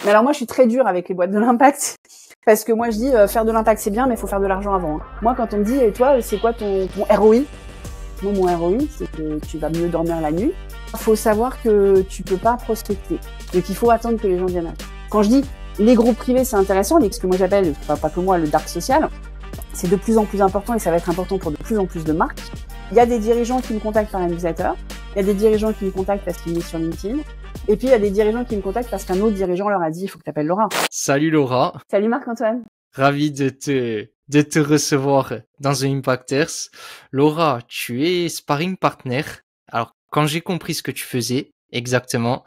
Mais alors moi, je suis très dure avec les boîtes de l'impact parce que moi, je dis faire de l'impact, c'est bien, mais il faut faire de l'argent avant. Moi, quand on me dit, et toi, c'est quoi ton ROI? Moi, mon ROI, c'est que tu vas mieux dormir la nuit. Il faut savoir que tu peux pas prospecter. Donc, il faut attendre que les gens viennent. Quand je dis les groupes privés, c'est intéressant, ce que moi j'appelle, pas que moi, le dark social, c'est de plus en plus important et ça va être important pour de plus en plus de marques. Il y a des dirigeants qui me contactent par un newsletter. Il y a des dirigeants qui me contactent parce qu'ils mettent sur LinkedIn. Et puis, il y a des dirigeants qui me contactent parce qu'un autre dirigeant leur a dit, il faut que tu appelles Laura. Salut Laura. Salut Marc-Antoine. Ravi de te recevoir dans The Impacters. Laura, tu es sparring partner. Alors, quand j'ai compris ce que tu faisais exactement,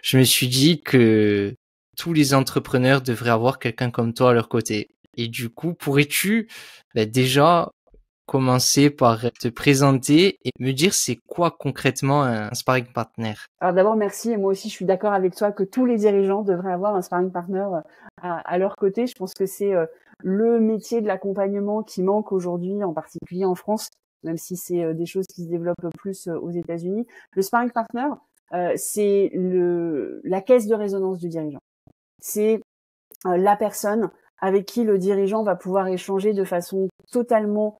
je me suis dit que tous les entrepreneurs devraient avoir quelqu'un comme toi à leur côté. Et du coup, pourrais-tu déjà commencer par te présenter et me dire c'est quoi concrètement un sparring partner? Alors d'abord, merci. Et moi aussi, je suis d'accord avec toi que tous les dirigeants devraient avoir un sparring partner à leur côté. Je pense que c'est le métier de l'accompagnement qui manque aujourd'hui, en particulier en France, même si c'est des choses qui se développent plus aux États-Unis. Le sparring partner, c'est la caisse de résonance du dirigeant. C'est la personne avec qui le dirigeant va pouvoir échanger de façon totalement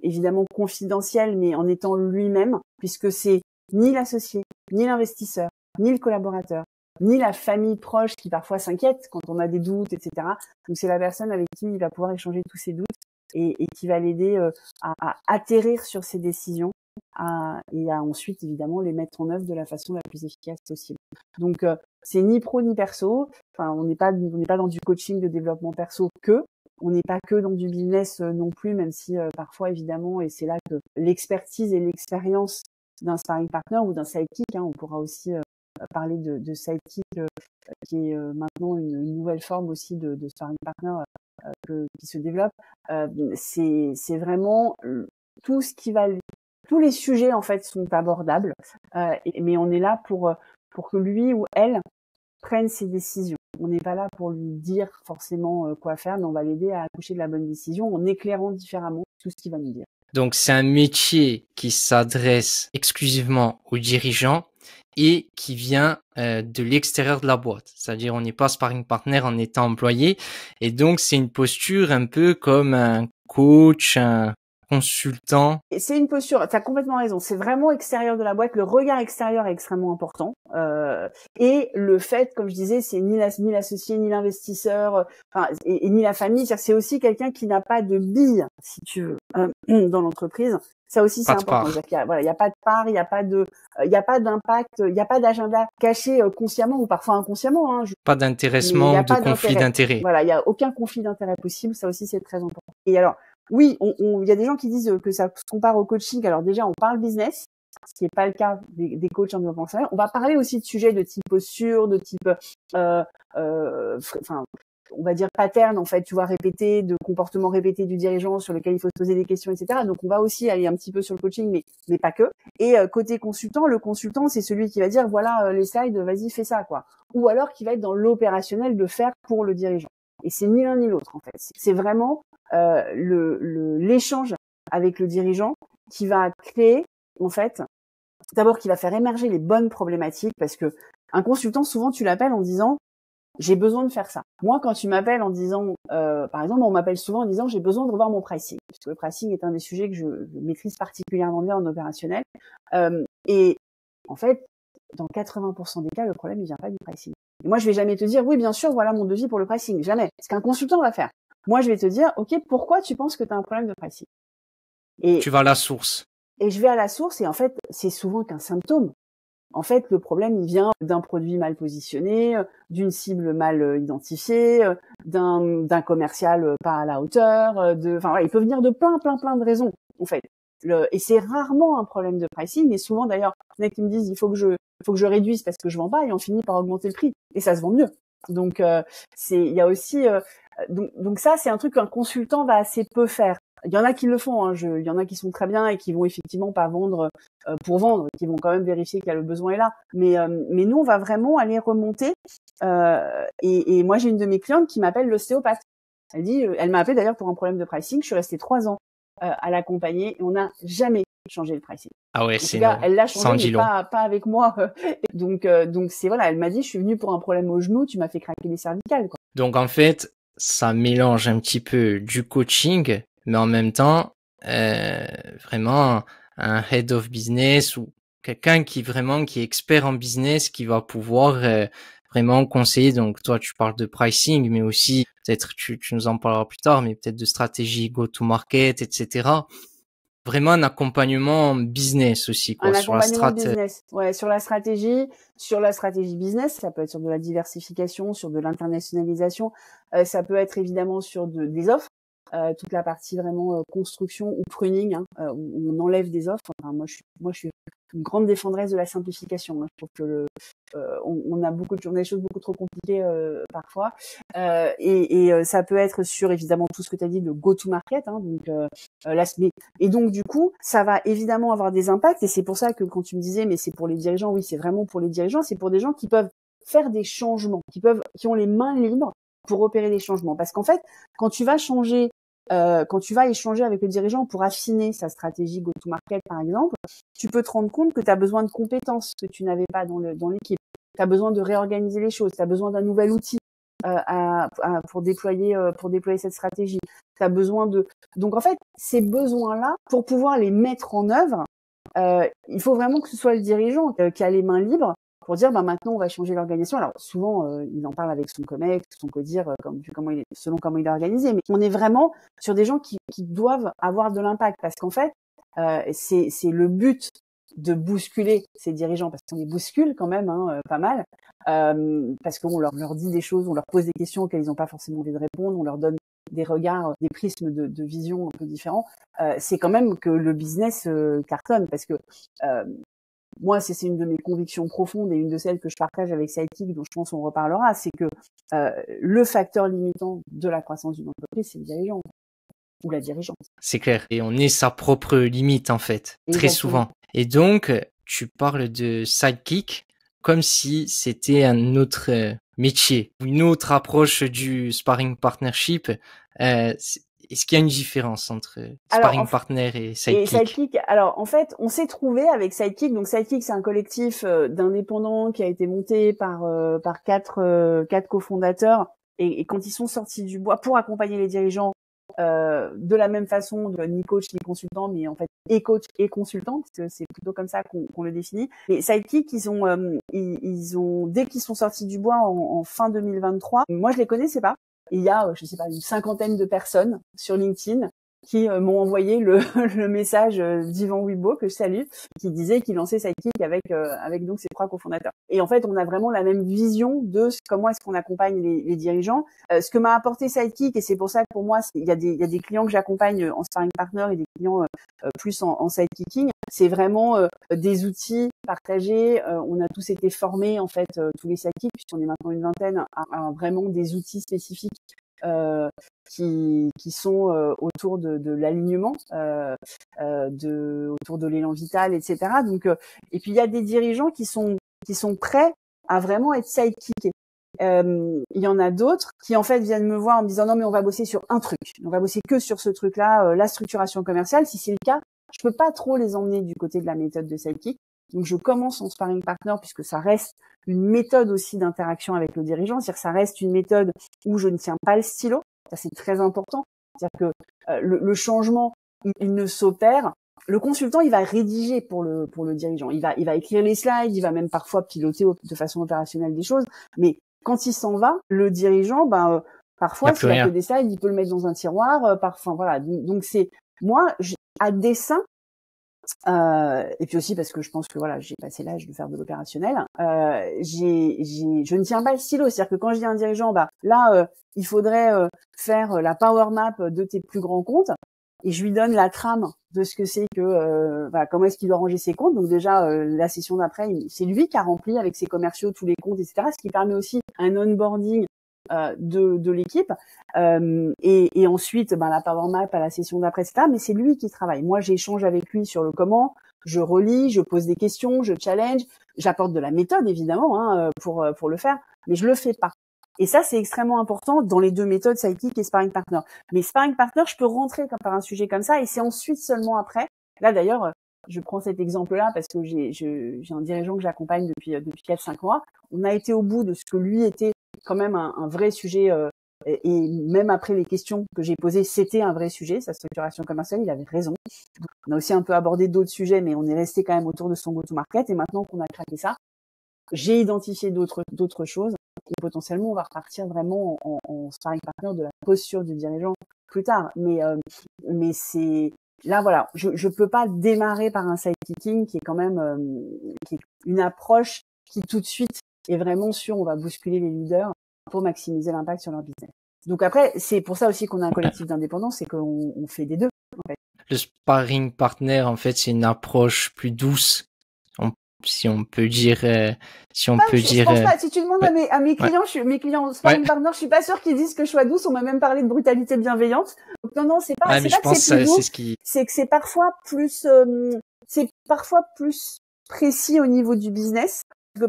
évidemment confidentielle, mais en étant lui-même, puisque c'est ni l'associé, ni l'investisseur, ni le collaborateur, ni la famille proche qui parfois s'inquiète quand on a des doutes, etc. Donc c'est la personne avec qui il va pouvoir échanger tous ses doutes et qui va l'aider à atterrir sur ses décisions et à ensuite évidemment les mettre en œuvre de la façon la plus efficace possible. Donc c'est ni pro ni perso. Enfin, on n'est pas dans du coaching de développement perso on n'est pas que dans du business non plus, même si parfois évidemment, et c'est là que l'expertise et l'expérience d'un sparring partner ou d'un sidekick, on pourra aussi parler de sidekick qui est maintenant une nouvelle forme aussi de sparring partner qui se développe. C'est vraiment tout ce qui va, tous les sujets en fait sont abordables, mais on est là pour que lui ou elle prenne ses décisions. On n'est pas là pour lui dire forcément quoi faire, mais on va l'aider à accoucher de la bonne décision en éclairant différemment tout ce qu'il va nous dire. Donc, c'est un métier qui s'adresse exclusivement aux dirigeants et qui vient de l'extérieur de la boîte. C'est-à-dire, on n'est pas sparring partner en étant employé. Et donc, c'est une posture un peu comme un coach, un consultant. C'est une posture, tu as complètement raison, c'est vraiment extérieur de la boîte, le regard extérieur est extrêmement important. Et le fait, comme je disais, c'est ni l'associé, ni l'investisseur, et ni la famille, c'est aussi quelqu'un qui n'a pas de billes, si tu veux, dans l'entreprise. Ça aussi, c'est important. Il y a pas de part, il y a pas d'impact, il y a pas d'agenda caché consciemment ou parfois inconsciemment. Pas d'intéressement ou de conflit d'intérêt. Voilà, il y a aucun conflit d'intérêt possible. Ça aussi, c'est très important. Et alors, oui, il y a des gens qui disent que ça se compare au coaching. Alors déjà, on parle business, ce qui n'est pas le cas des coachs en développement personnel. On va parler aussi de sujets de type posture, de type, on va dire pattern, en fait, tu vois, répété, de comportement répété du dirigeant sur lequel il faut se poser des questions, etc. Donc, on va aussi aller un petit peu sur le coaching, mais pas que. Et côté consultant, le consultant, c'est celui qui va dire, voilà, les slides, vas-y, fais ça, quoi. Ou alors qui va être dans l'opérationnel de faire pour le dirigeant. Et c'est ni l'un ni l'autre, en fait. C'est vraiment l'échange avec le dirigeant qui va créer, en fait, d'abord qui va faire émerger les bonnes problématiques, parce que un consultant, souvent, tu l'appelles en disant j'ai besoin de faire ça. Moi, quand tu m'appelles en disant, par exemple, on m'appelle souvent en disant j'ai besoin de revoir mon pricing, parce que le pricing est un des sujets que je maîtrise particulièrement bien en opérationnel. Et en fait, dans 80% des cas, le problème il vient pas du pricing. Et moi, je vais jamais te dire oui, bien sûr, voilà mon devis pour le pricing, jamais. Ce qu'un consultant va faire. Moi, je vais te dire, ok, pourquoi tu penses que tu as un problème de pricing? Et tu vas à la source. Et je vais à la source, et en fait, c'est souvent qu'un symptôme. En fait, le problème, il vient d'un produit mal positionné, d'une cible mal identifiée, d'un commercial pas à la hauteur, il peut venir de plein de raisons, en fait. Et c'est rarement un problème de pricing, et souvent d'ailleurs, il y en a qui me disent il faut que je réduise parce que je vends pas, et on finit par augmenter le prix, et ça se vend mieux. Donc il y a aussi donc ça c'est un truc qu'un consultant va assez peu faire. Il y en a qui le font, il y en a qui sont très bien et qui vont effectivement pas vendre pour vendre, qui vont quand même vérifier qu'il y a le besoin est là. Mais nous on va vraiment aller remonter. Et moi j'ai une de mes clientes qui m'appelle l'ostéopathe. Elle m'a appelé d'ailleurs pour un problème de pricing. Je suis restée 3 ans à l'accompagner et on n'a jamais changer le pricing. Ah ouais, En c'est tout cas, énorme. elle l'a Ça en changé, dit mais long. pas avec moi. Donc c'est voilà, elle m'a dit, je suis venue pour un problème au genou, tu m'as fait craquer les cervicales, quoi. Donc en fait, ça mélange un petit peu du coaching, mais en même temps, euh, vraiment un head of business ou quelqu'un qui est expert en business, qui va pouvoir vraiment conseiller. Donc toi, tu parles de pricing, mais aussi peut-être tu nous en parleras plus tard, mais peut-être de stratégie go-to-market, etc. Vraiment un accompagnement business aussi, Un quoi, sur la accompagnement strat. business, ouais, sur la stratégie business, ça peut être sur de la diversification, sur de l'internationalisation, ça peut être évidemment sur des offres, toute la partie vraiment construction ou pruning, hein, où on enlève des offres. Enfin, moi je suis une grande défendresse de la simplification, hein. Je trouve que on a on a des choses beaucoup trop compliquées parfois, ça peut être sur évidemment tout ce que tu as dit de go to market, hein, donc et donc du coup ça va évidemment avoir des impacts, et c'est pour ça que quand tu me disais mais c'est pour les dirigeants, oui, c'est vraiment pour les dirigeants, c'est pour des gens qui peuvent faire des changements, qui ont les mains libres pour opérer des changements, parce qu'en fait quand tu vas échanger avec le dirigeant pour affiner sa stratégie go-to-market, par exemple, tu peux te rendre compte que tu as besoin de compétences que tu n'avais pas dans l'équipe. Tu as besoin de réorganiser les choses. Tu as besoin d'un nouvel outil pour déployer cette stratégie. Tu as besoin de... Donc, en fait, ces besoins-là, pour pouvoir les mettre en œuvre, il faut vraiment que ce soit le dirigeant qui a les mains libres pour dire maintenant on va changer l'organisation. Alors souvent il en parle avec son comex, son codir, selon comment il est organisé, mais on est vraiment sur des gens qui doivent avoir de l'impact, parce qu'en fait c'est le but de bousculer ces dirigeants, parce qu'on les bouscule quand même, hein, pas mal, parce qu'on leur dit des choses, on leur pose des questions auxquelles ils n'ont pas forcément envie de répondre, on leur donne des regards, des prismes de vision un peu différents. C'est quand même que le business cartonne, parce que moi, c'est une de mes convictions profondes et une de celles que je partage avec Sidekick, dont je pense on reparlera, c'est que le facteur limitant de la croissance d'une entreprise, c'est le dirigeant ou la dirigeante. C'est clair. Et on est sa propre limite, en fait, très Exactement. souvent. Et donc, tu parles de sidekick comme si c'était un autre métier, ou une autre approche du sparring partnership. Est-ce qu'il y a une différence entre sparring partner et Et sidekick? Sidekick, alors en fait, on s'est trouvé avec Sidekick. Donc Sidekick, c'est un collectif d'indépendants qui a été monté par quatre cofondateurs. Et quand ils sont sortis du bois pour accompagner les dirigeants, de la même façon, ni coach ni consultant, mais en fait et coach et consultant, parce que c'est plutôt comme ça qu'on le définit. Les Sidekick, ils ont dès qu'ils sont sortis du bois en fin 2023, moi je les connaissais pas. Il y a, je sais pas, une cinquantaine de personnes sur LinkedIn qui m'ont envoyé le message d'Yvan Wibo, que je salue, qui disait qu'il lançait Sidekick avec donc ses 3 cofondateurs. Et en fait, on a vraiment la même vision de comment est-ce qu'on accompagne les dirigeants. Ce que m'a apporté Sidekick, et c'est pour ça que pour moi, il y a des clients que j'accompagne en sparring partner et des clients plus en sidekicking, c'est vraiment des outils partagés. On a tous été formés, en fait, tous les sidekicks, puisqu'on est maintenant une vingtaine, à vraiment des outils spécifiques qui sont autour de l'alignement, autour de l'élan vital, etc. Donc, et puis il y a des dirigeants qui sont prêts à vraiment être sidekickés. Il y en a d'autres qui en fait viennent me voir en me disant non mais on va bosser sur un truc, on va bosser que sur ce truc-là, la structuration commerciale. Si c'est le cas, je peux pas trop les emmener du côté de la méthode de sidekick. Donc je commence en sparring partner, puisque ça reste une méthode aussi d'interaction avec le dirigeant, c'est-à-dire que ça reste une méthode où je ne tiens pas le stylo. Ça, c'est très important. C'est-à-dire que le changement, il ne s'opère. Le consultant, il va rédiger pour le dirigeant. Il va écrire les slides, il va même parfois piloter de façon opérationnelle des choses. Mais quand il s'en va, le dirigeant, parfois, s'il a que des slides, il peut le mettre dans un tiroir. Parfois, voilà. Donc c'est moi, à dessein. Et puis aussi parce que je pense que voilà, j'ai passé l'âge de faire de l'opérationnel. Je ne tiens pas le stylo, c'est-à-dire que quand je dis à un dirigeant, il faudrait faire la power map de tes plus grands comptes, et je lui donne la trame de ce que c'est que comment est-ce qu'il doit ranger ses comptes. Donc déjà la session d'après, c'est lui qui a rempli avec ses commerciaux tous les comptes, etc. Ce qui permet aussi un onboarding de l'équipe, et ensuite la power map à la session d'après, etc. Mais c'est lui qui travaille. Moi, j'échange avec lui sur le comment, je relis, je pose des questions, je challenge, j'apporte de la méthode évidemment pour le faire, mais je le fais pas. Et ça, c'est extrêmement important dans les deux méthodes, sidekick et sparring partner. Mais sparring partner, je peux rentrer par un sujet comme ça, et c'est ensuite seulement après. Là d'ailleurs, Je prends cet exemple-là parce que j'ai un dirigeant que j'accompagne depuis 4-5 mois. On a été au bout de ce que lui était quand même un vrai sujet, et même après les questions que j'ai posées, c'était un vrai sujet, sa structuration commerciale, il avait raison. On a aussi un peu abordé d'autres sujets, mais on est resté quand même autour de son go-to-market. Et maintenant qu'on a craqué ça, j'ai identifié d'autres choses. Et potentiellement, on va repartir vraiment en sparring partner de la posture du dirigeant plus tard. Mais c'est là, voilà, je peux pas démarrer par un sidekicking qui est quand même qui est une approche qui tout de suite est vraiment sur on va bousculer les leaders pour maximiser l'impact sur leur business. Donc après, c'est pour ça aussi qu'on a un collectif d'indépendants, c'est qu'on fait des deux. En fait. Le sparring partner, en fait, c'est une approche plus douce, si on peut dire. Je pense pas. Si tu demandes ouais, à mes clients, mes clients sparring ouais. partner, je suis pas sûre qu'ils disent que je sois douce. On m'a même parlé de brutalité bienveillante. Donc non, c'est pas. Ouais, C'est mais pas je que pense c'est plus doux. c'est ce qui. C'est que c'est parfois plus précis au niveau du business.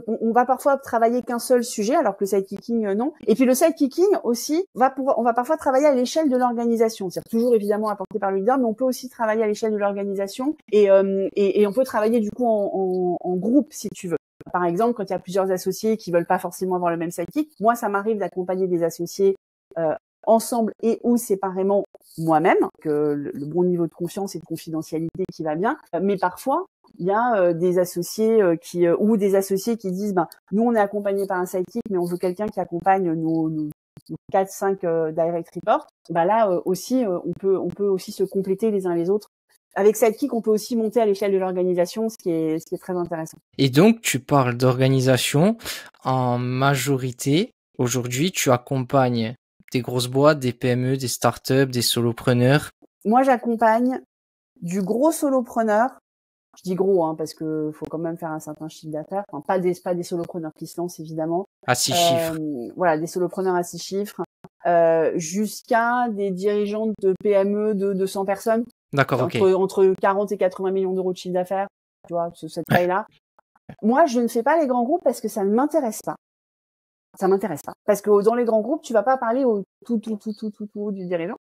On va parfois travailler qu'un seul sujet, alors que le sidekicking, non. Et puis le sidekicking aussi, on va parfois travailler à l'échelle de l'organisation. C'est toujours évidemment apporté par le leader, mais on peut aussi travailler à l'échelle de l'organisation et on peut travailler du coup en groupe si tu veux. Par exemple, quand il y a plusieurs associés qui veulent pas forcément avoir le même sidekick, moi ça m'arrive d'accompagner des associés ensemble et ou séparément moi-même, que le bon niveau de confiance et de confidentialité qui va bien. Mais parfois, il y a des associés ou des associés qui disent nous on est accompagnés par un sidekick mais on veut quelqu'un qui accompagne nos 4-5 direct reports. Là aussi on peut aussi se compléter les uns les autres. Avec sidekick, on peut aussi monter à l'échelle de l'organisation, ce qui est très intéressant. Et donc tu parles d'organisation en majorité. Aujourd'hui, tu accompagnes des grosses boîtes, des PME, des startups, des solopreneurs. Moi, j'accompagne du gros solopreneur. Je dis gros, parce que faut quand même faire un certain chiffre d'affaires. Enfin, pas des solopreneurs qui se lancent, évidemment. À 6 chiffres. Voilà, des solopreneurs à 6 chiffres. Jusqu'à des dirigeants de PME de 200 personnes. D'accord, ok. Entre 40 et 80 millions d'euros de chiffre d'affaires. Tu vois, cette taille-là. Moi, je ne fais pas les grands groupes parce que ça ne m'intéresse pas. Ça m'intéresse pas. Parce que dans les grands groupes, tu vas pas parler au tout du dirigeant.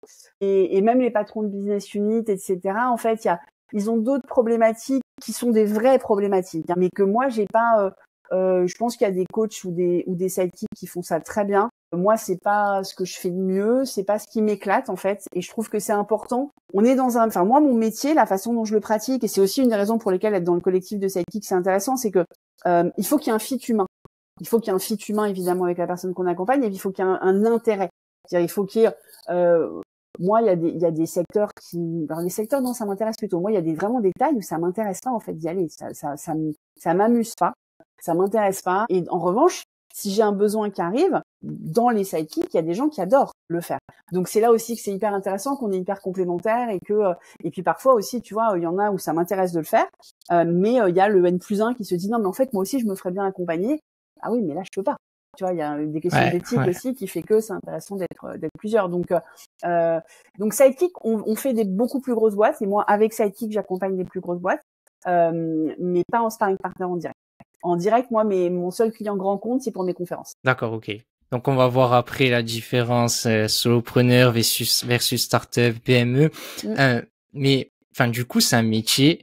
Et même les patrons de business unit, etc. En fait, ils ont d'autres problématiques qui sont des vraies problématiques, mais que moi j'ai pas. Je pense qu'il y a des coachs ou des sidekicks qui font ça très bien. Moi, c'est pas ce que je fais de mieux, c'est pas ce qui m'éclate en fait. Et je trouve que c'est important. On est moi, mon métier, la façon dont je le pratique, et c'est aussi une des raisons pour lesquelles être dans le collectif de sidekicks c'est intéressant, c'est que il faut qu'il y ait un fit humain. Il faut qu'il y ait un fit humain évidemment avec la personne qu'on accompagne, et il faut qu'il y ait un intérêt. C'est-à-dire, il faut qu'il y ait moi, il y a des secteurs alors les secteurs, non, ça m'intéresse plutôt. Moi, il y a vraiment des tailles où ça m'intéresse pas, en fait, d'y aller. Ça m'amuse pas. Ça m'intéresse pas. Et en revanche, si j'ai un besoin qui arrive, dans les sidekicks, il y a des gens qui adorent le faire. Donc, c'est là aussi que c'est hyper intéressant, qu'on est hyper complémentaires et puis parfois aussi, tu vois, il y en a où ça m'intéresse de le faire. Mais il y a le N+1 qui se dit, non, mais en fait, moi aussi, je me ferais bien accompagner. Ah oui, mais là, je peux pas. Tu vois, il y a des questions d'éthique aussi qui fait que c'est intéressant d'être plusieurs. Donc Sidekick, on fait des beaucoup plus grosses boîtes. Et moi, avec Sidekick, j'accompagne des plus grosses boîtes, mais pas en sparring partner en direct. En direct, moi, mon seul client grand compte, c'est pour mes conférences. D'accord, ok. Donc on va voir après la différence solopreneur versus startup, PME. Mais enfin, du coup, c'est un métier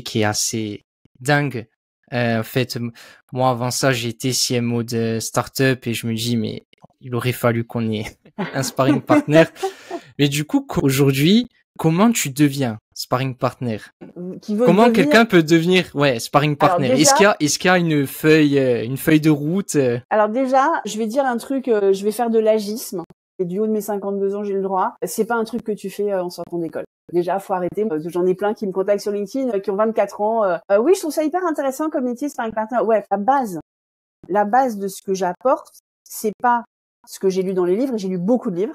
qui est assez dingue. En fait, moi avant ça, j'étais CMO de startup et je me dis mais il aurait fallu qu'on ait un sparring partner. Mais du coup, aujourd'hui, comment tu deviens sparring partner? Comment quelqu'un peut devenir sparring partner? Est-ce qu'il y a une feuille de route? Alors déjà, je vais dire un truc, je vais faire de l'agisme. Et du haut de mes 52 ans, j'ai le droit. C'est pas un truc que tu fais en sortant d'école. Déjà, faut arrêter. J'en ai plein qui me contactent sur LinkedIn, qui ont 24 ans. Oui, je trouve ça hyper intéressant comme métier, sparring partner. Ouais, la base de ce que j'apporte, c'est pas ce que j'ai lu dans les livres. J'ai lu beaucoup de livres.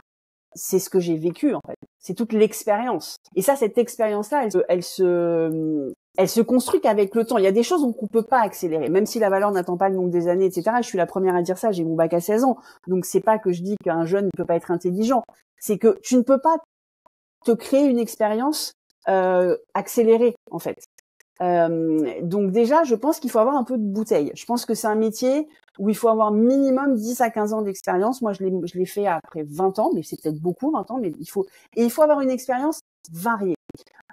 C'est ce que j'ai vécu, en fait. C'est toute l'expérience. Et ça, cette expérience-là, elle se construit qu'avec le temps. Il y a des choses qu'on peut pas accélérer, même si la valeur n'attend pas le nombre des années, etc. Je suis la première à dire ça. J'ai mon bac à 16 ans. Donc, c'est pas que je dis qu'un jeune ne peut pas être intelligent. C'est que tu ne peux pas te créer une expérience accélérée, en fait. Donc déjà, je pense qu'il faut avoir un peu de bouteille. Je pense que c'est un métier où il faut avoir minimum 10 à 15 ans d'expérience. Moi, je l'ai fait après 20 ans, mais c'est peut-être beaucoup, 20 ans, mais il faut avoir une expérience variée.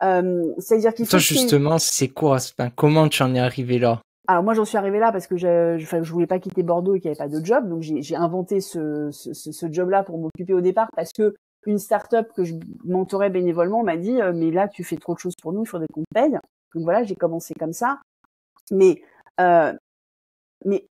C'est-à-dire qu'il faut Toi, justement, c'est quoi? Enfin, comment tu en es arrivé là? Alors moi j'en suis arrivée là parce que je voulais pas quitter Bordeaux et qu'il n'y avait pas de job, donc j'ai inventé ce job-là pour m'occuper au départ parce que une start-up que je mentorais bénévolement m'a dit mais là tu fais trop de choses pour nous, il faudrait qu'on te paye. Donc voilà, j'ai commencé comme ça. Mais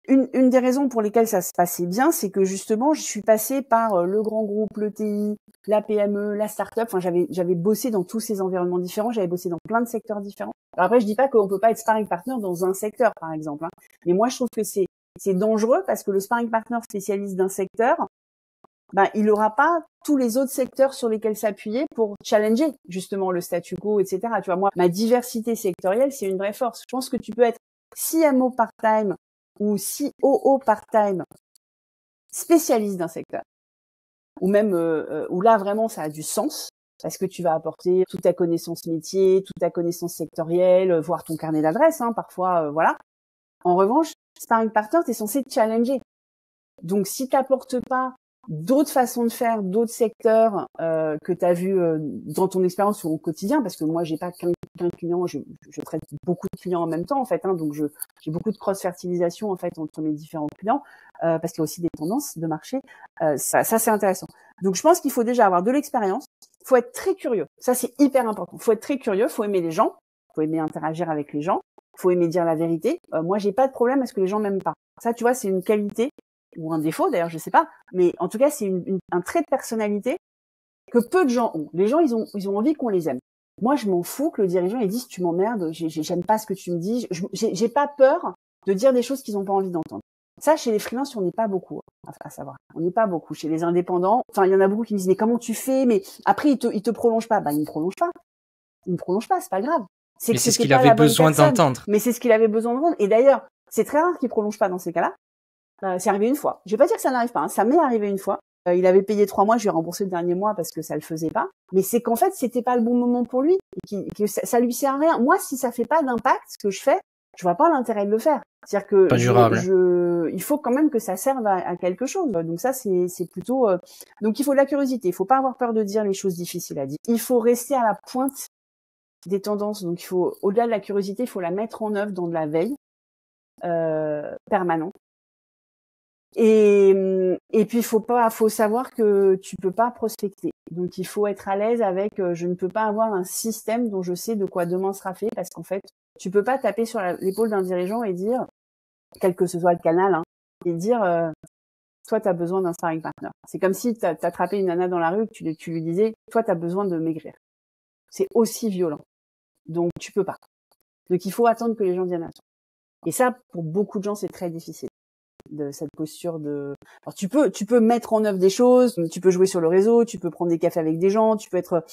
une des raisons pour lesquelles ça se passait bien, c'est que justement, je suis passée par le grand groupe, le TI, la PME, la start-up. Enfin, j'avais bossé dans tous ces environnements différents. J'avais bossé dans plein de secteurs différents. Alors après, je dis pas qu'on peut pas être sparring partner dans un secteur, par exemple. Hein. Mais moi, je trouve que c'est dangereux parce que le sparring partner spécialiste d'un secteur, ben, il aura pas tous les autres secteurs sur lesquels s'appuyer pour challenger justement le statu quo, etc. Tu vois, moi, ma diversité sectorielle, c'est une vraie force. Je pense que tu peux être CMO part-time ou COO part-time spécialiste d'un secteur, ou même où là vraiment ça a du sens parce que tu vas apporter toute ta connaissance métier, toute ta connaissance sectorielle, voire ton carnet d'adresses, hein, parfois, voilà. En revanche, sparring partner, t'es censé te challenger. Donc si t'apportes pas d'autres façons de faire, d'autres secteurs que tu as vu dans ton expérience ou au quotidien, parce que moi j'ai pas qu'un client, je traite beaucoup de clients en même temps en fait, hein, donc j'ai beaucoup de cross-fertilisation en fait entre mes différents clients, parce qu'il y a aussi des tendances de marché, ça c'est intéressant. Donc je pense qu'il faut déjà avoir de l'expérience, faut être très curieux, ça c'est hyper important, faut être très curieux, faut aimer les gens, faut aimer interagir avec les gens, faut aimer dire la vérité. Moi j'ai pas de problème à ce que les gens m'aiment pas, ça tu vois c'est une qualité ou un défaut d'ailleurs, je sais pas, mais en tout cas c'est un trait de personnalité que peu de gens ont. Les gens ils ont envie qu'on les aime. Moi je m'en fous que le dirigeant il dise tu m'emmerdes, j'aime pas ce que tu me dis, j'ai pas peur de dire des choses qu'ils ont pas envie d'entendre. Ça chez les freelances on n'est pas beaucoup à savoir, on n'est pas beaucoup. Chez les indépendants, enfin il y en a beaucoup qui me disent mais comment tu fais, mais après il te prolonge pas, il me prolonge pas, c'est pas grave. C'est que ce qu'il avait besoin d'entendre. Mais c'est ce qu'il avait besoin d'entendre. Et d'ailleurs c'est très rare qu'il prolonge pas dans ces cas-là. C'est arrivé une fois. Je vais pas dire que ça n'arrive pas, hein. Ça m'est arrivé une fois. Il avait payé 3 mois, je lui ai remboursé le dernier mois parce que ça le faisait pas. Mais c'est qu'en fait, c'était pas le bon moment pour lui, que ça lui sert à rien. Moi, si ça fait pas d'impact, ce que je fais, je vois pas l'intérêt de le faire. C'est-à-dire que pas durable. il faut quand même que ça serve à quelque chose. Donc ça, c'est plutôt. Donc il faut de la curiosité. Il faut pas avoir peur de dire les choses difficiles à dire. Il faut rester à la pointe des tendances. Donc il faut, au-delà de la curiosité, il faut la mettre en œuvre dans de la veille permanente. Et puis faut savoir que tu peux pas prospecter. Donc il faut être à l'aise avec je ne peux pas avoir un système dont je sais de quoi demain sera fait parce qu'en fait, tu peux pas taper sur l'épaule d'un dirigeant et dire quel que ce soit le canal hein, et dire toi tu as besoin d'un sparring partner. C'est comme si tu attrapais une nana dans la rue et que tu lui disais toi tu as besoin de maigrir. C'est aussi violent. Donc tu peux pas. Donc il faut attendre que les gens viennent à toi. Et ça pour beaucoup de gens c'est très difficile. De cette posture de alors tu peux mettre en œuvre des choses, tu peux jouer sur le réseau, tu peux prendre des cafés avec des gens, tu peux être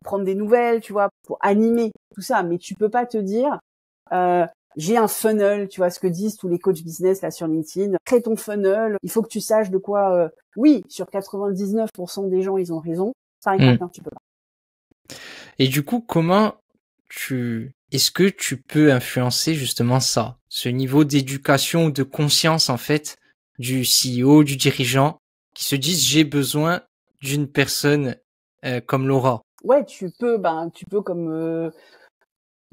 prendre des nouvelles, tu vois, pour animer tout ça, mais tu peux pas te dire j'ai un funnel, tu vois ce que disent tous les coachs business là sur LinkedIn, crée ton funnel, il faut que tu saches de quoi oui, sur 99% des gens ils ont raison, ça tu peux pas. Et du coup, est-ce que tu peux influencer justement ça, ce niveau d'éducation ou de conscience en fait du CEO, du dirigeant, qui se disent j'ai besoin d'une personne comme Laura. Ouais, tu peux comme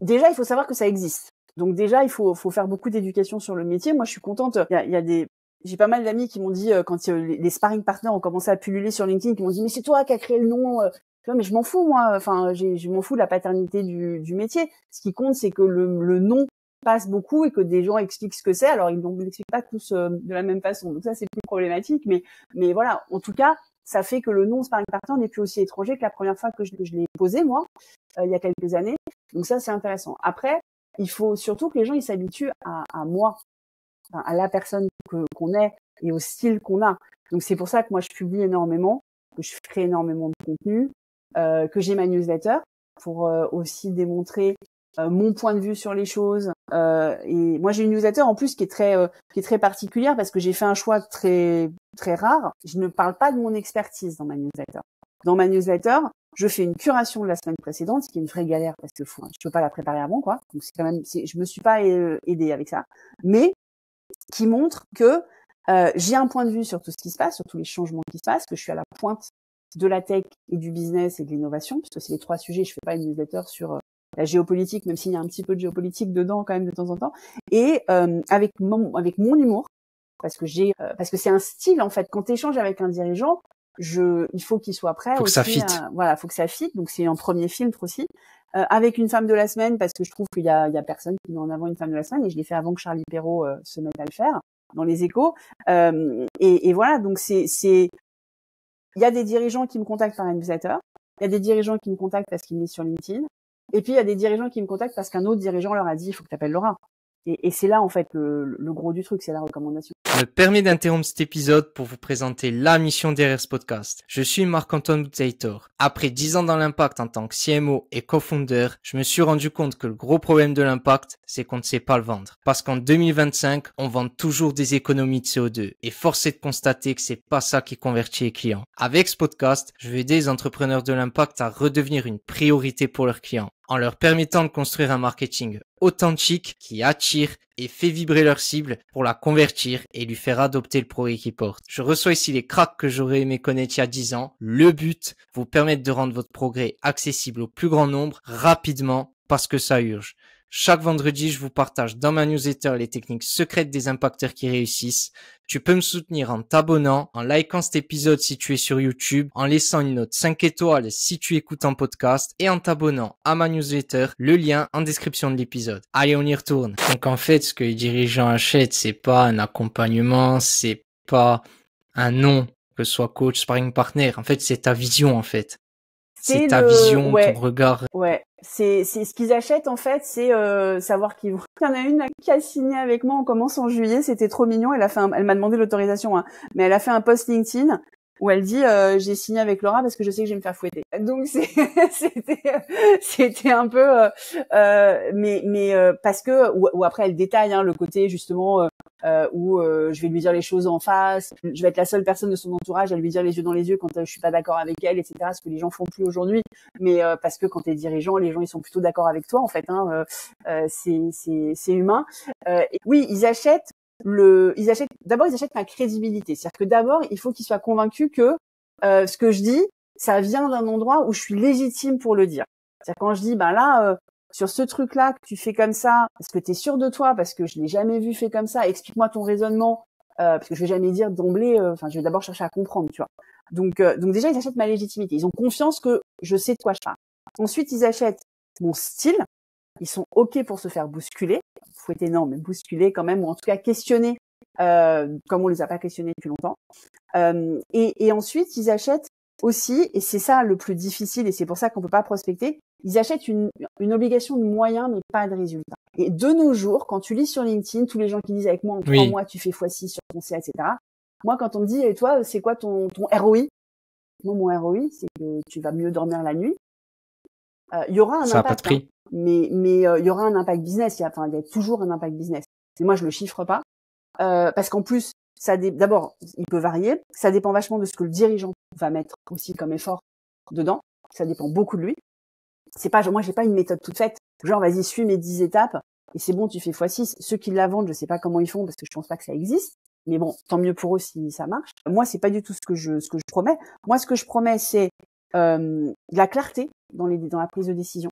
déjà il faut savoir que ça existe. Donc déjà il faut faire beaucoup d'éducation sur le métier. Moi je suis contente. Il y a j'ai pas mal d'amis qui m'ont dit quand les sparring partners ont commencé à pulluler sur LinkedIn, qui m'ont dit mais c'est toi qui as créé le nom. Tu vois, mais je m'en fous moi. Enfin je m'en fous de la paternité du métier. Ce qui compte c'est que le nom passe beaucoup et que des gens expliquent ce que c'est. Alors ils ne l'expliquent pas tous de la même façon. Donc ça c'est plus problématique. Mais voilà. En tout cas ça fait que le nom sparring partner n'est plus aussi étranger que la première fois que je l'ai posé moi il y a quelques années. Donc ça c'est intéressant. Après il faut surtout que les gens ils s'habituent à moi, enfin, à la personne qu'on est et au style qu'on a. Donc c'est pour ça que moi je publie énormément, que je crée énormément de contenu, que j'ai ma newsletter pour aussi démontrer mon point de vue sur les choses. Et moi j'ai une newsletter en plus qui est très particulière parce que j'ai fait un choix très très rare. Je ne parle pas de mon expertise dans ma newsletter. Dans ma newsletter, je fais une curation de la semaine précédente, ce qui est une vraie galère parce que je peux pas la préparer avant, quoi. Donc c'est quand même, je me suis pas aidée avec ça, mais qui montre que j'ai un point de vue sur tout ce qui se passe, sur tous les changements qui se passent, que je suis à la pointe de la tech et du business et de l'innovation, puisque c'est les 3 sujets. Je fais pas une newsletter sur la géopolitique, même s'il y a un petit peu de géopolitique dedans quand même de temps en temps. Et avec mon humour, parce que c'est un style en fait. Quand tu échanges avec un dirigeant, il faut qu'il soit prêt faut aussi. Que ça fit. Voilà, faut que ça fit. Donc c'est un premier filtre aussi. Avec une femme de la semaine, parce que je trouve qu'il y a personne qui met en avant une femme de la semaine, et je l'ai fait avant que Charlie Perrault se mette à le faire dans les Échos. Et voilà, donc il y a des dirigeants qui me contactent par newsletter, il y a des dirigeants qui me contactent parce qu'ils me lisent sur LinkedIn, et puis il y a des dirigeants qui me contactent parce qu'un autre dirigeant leur a dit il faut que tu appelles Laura. Et c'est là en fait le gros du truc, c'est la recommandation. Je me permets d'interrompre cet épisode pour vous présenter la mission derrière ce podcast. Je suis Marc-Antoine Boutaitor. Après 10 ans dans l'impact en tant que CMO et co-founder, je me suis rendu compte que le gros problème de l'impact, c'est qu'on ne sait pas le vendre. Parce qu'en 2025, on vend toujours des économies de CO2. Et force est de constater que c'est pas ça qui convertit les clients. Avec ce podcast, je vais aider les entrepreneurs de l'impact à redevenir une priorité pour leurs clients, en leur permettant de construire un marketing authentique qui attire et fait vibrer leur cible pour la convertir et lui faire adopter le produit qu'ils portent. Je reçois ici les cracks que j'aurais aimé connaître il y a 10 ans. Le but, vous permettre de rendre votre progrès accessible au plus grand nombre rapidement parce que ça urge. Chaque vendredi, je vous partage dans ma newsletter les techniques secrètes des impacteurs qui réussissent. Tu peux me soutenir en t'abonnant, en likant cet épisode si tu es sur YouTube, en laissant une note 5 étoiles si tu écoutes en podcast et en t'abonnant à ma newsletter, le lien en description de l'épisode. Allez, on y retourne. Donc en fait, ce que les dirigeants achètent, c'est pas un accompagnement, c'est pas un nom, que ce soit coach, sparring partner. En fait, c'est ta vision en fait. C'est ta vision, ton regard. Ouais, c'est ce qu'ils achètent en fait, c'est savoir qu'ils vont. Il y en a une qui a signé avec moi, on commence en juillet, c'était trop mignon. Elle m'a demandé l'autorisation, hein, mais elle a fait un post LinkedIn où elle dit j'ai signé avec Laura parce que je sais que je vais me faire fouetter. Donc c'était un peu mais parce que ou après elle détaille le côté justement où je vais lui dire les choses en face, je vais être la seule personne de son entourage à lui dire les yeux dans les yeux quand je suis pas d'accord avec elle, etc. Ce que les gens font plus aujourd'hui, mais parce que quand t'es dirigeant, les gens ils sont plutôt d'accord avec toi en fait, c'est humain. Et oui, ils achètent ma crédibilité, c'est-à-dire que d'abord il faut qu'ils soient convaincus que ce que je dis, ça vient d'un endroit où je suis légitime pour le dire. C'est-à-dire quand je dis sur ce truc-là que tu fais comme ça, parce que tu es sûr de toi, parce que je l'ai jamais vu fait comme ça, explique-moi ton raisonnement, parce que je vais jamais dire d'emblée, je vais d'abord chercher à comprendre, tu vois. Donc déjà, ils achètent ma légitimité. Ils ont confiance que je sais de quoi je parle. Ensuite, ils achètent mon style. Ils sont OK pour se faire bousculer. Fouetter, non, mais bousculer quand même, ou en tout cas questionner, comme on les a pas questionnés depuis longtemps. Et ensuite, ils achètent aussi, et c'est ça le plus difficile, et c'est pour ça qu'on peut pas prospecter, ils achètent une obligation de moyens, mais pas de résultats. Et de nos jours, quand tu lis sur LinkedIn, tous les gens qui disent avec moi en 3 mois, tu fais x6 sur ton CA, etc. Moi, quand on me dit, et toi, c'est quoi ton ROI? Moi, mon ROI, c'est que tu vas mieux dormir la nuit. Il y aura un impact. Ça a pas de prix. Mais il y aura un impact business. Il y a toujours un impact business. Et moi, je le chiffre pas. Parce qu'en plus, d'abord, il peut varier. Ça dépend vachement de ce que le dirigeant va mettre aussi comme effort dedans. Ça dépend beaucoup de lui. Moi, j'ai pas une méthode toute faite. Genre, vas-y, suis mes 10 étapes et c'est bon, tu fais x6. Ceux qui la vendent, je sais pas comment ils font parce que je pense pas que ça existe. Mais bon, tant mieux pour eux si ça marche. Moi, c'est pas du tout ce que je promets. Moi, ce que je promets, c'est de la clarté dans la prise de décision.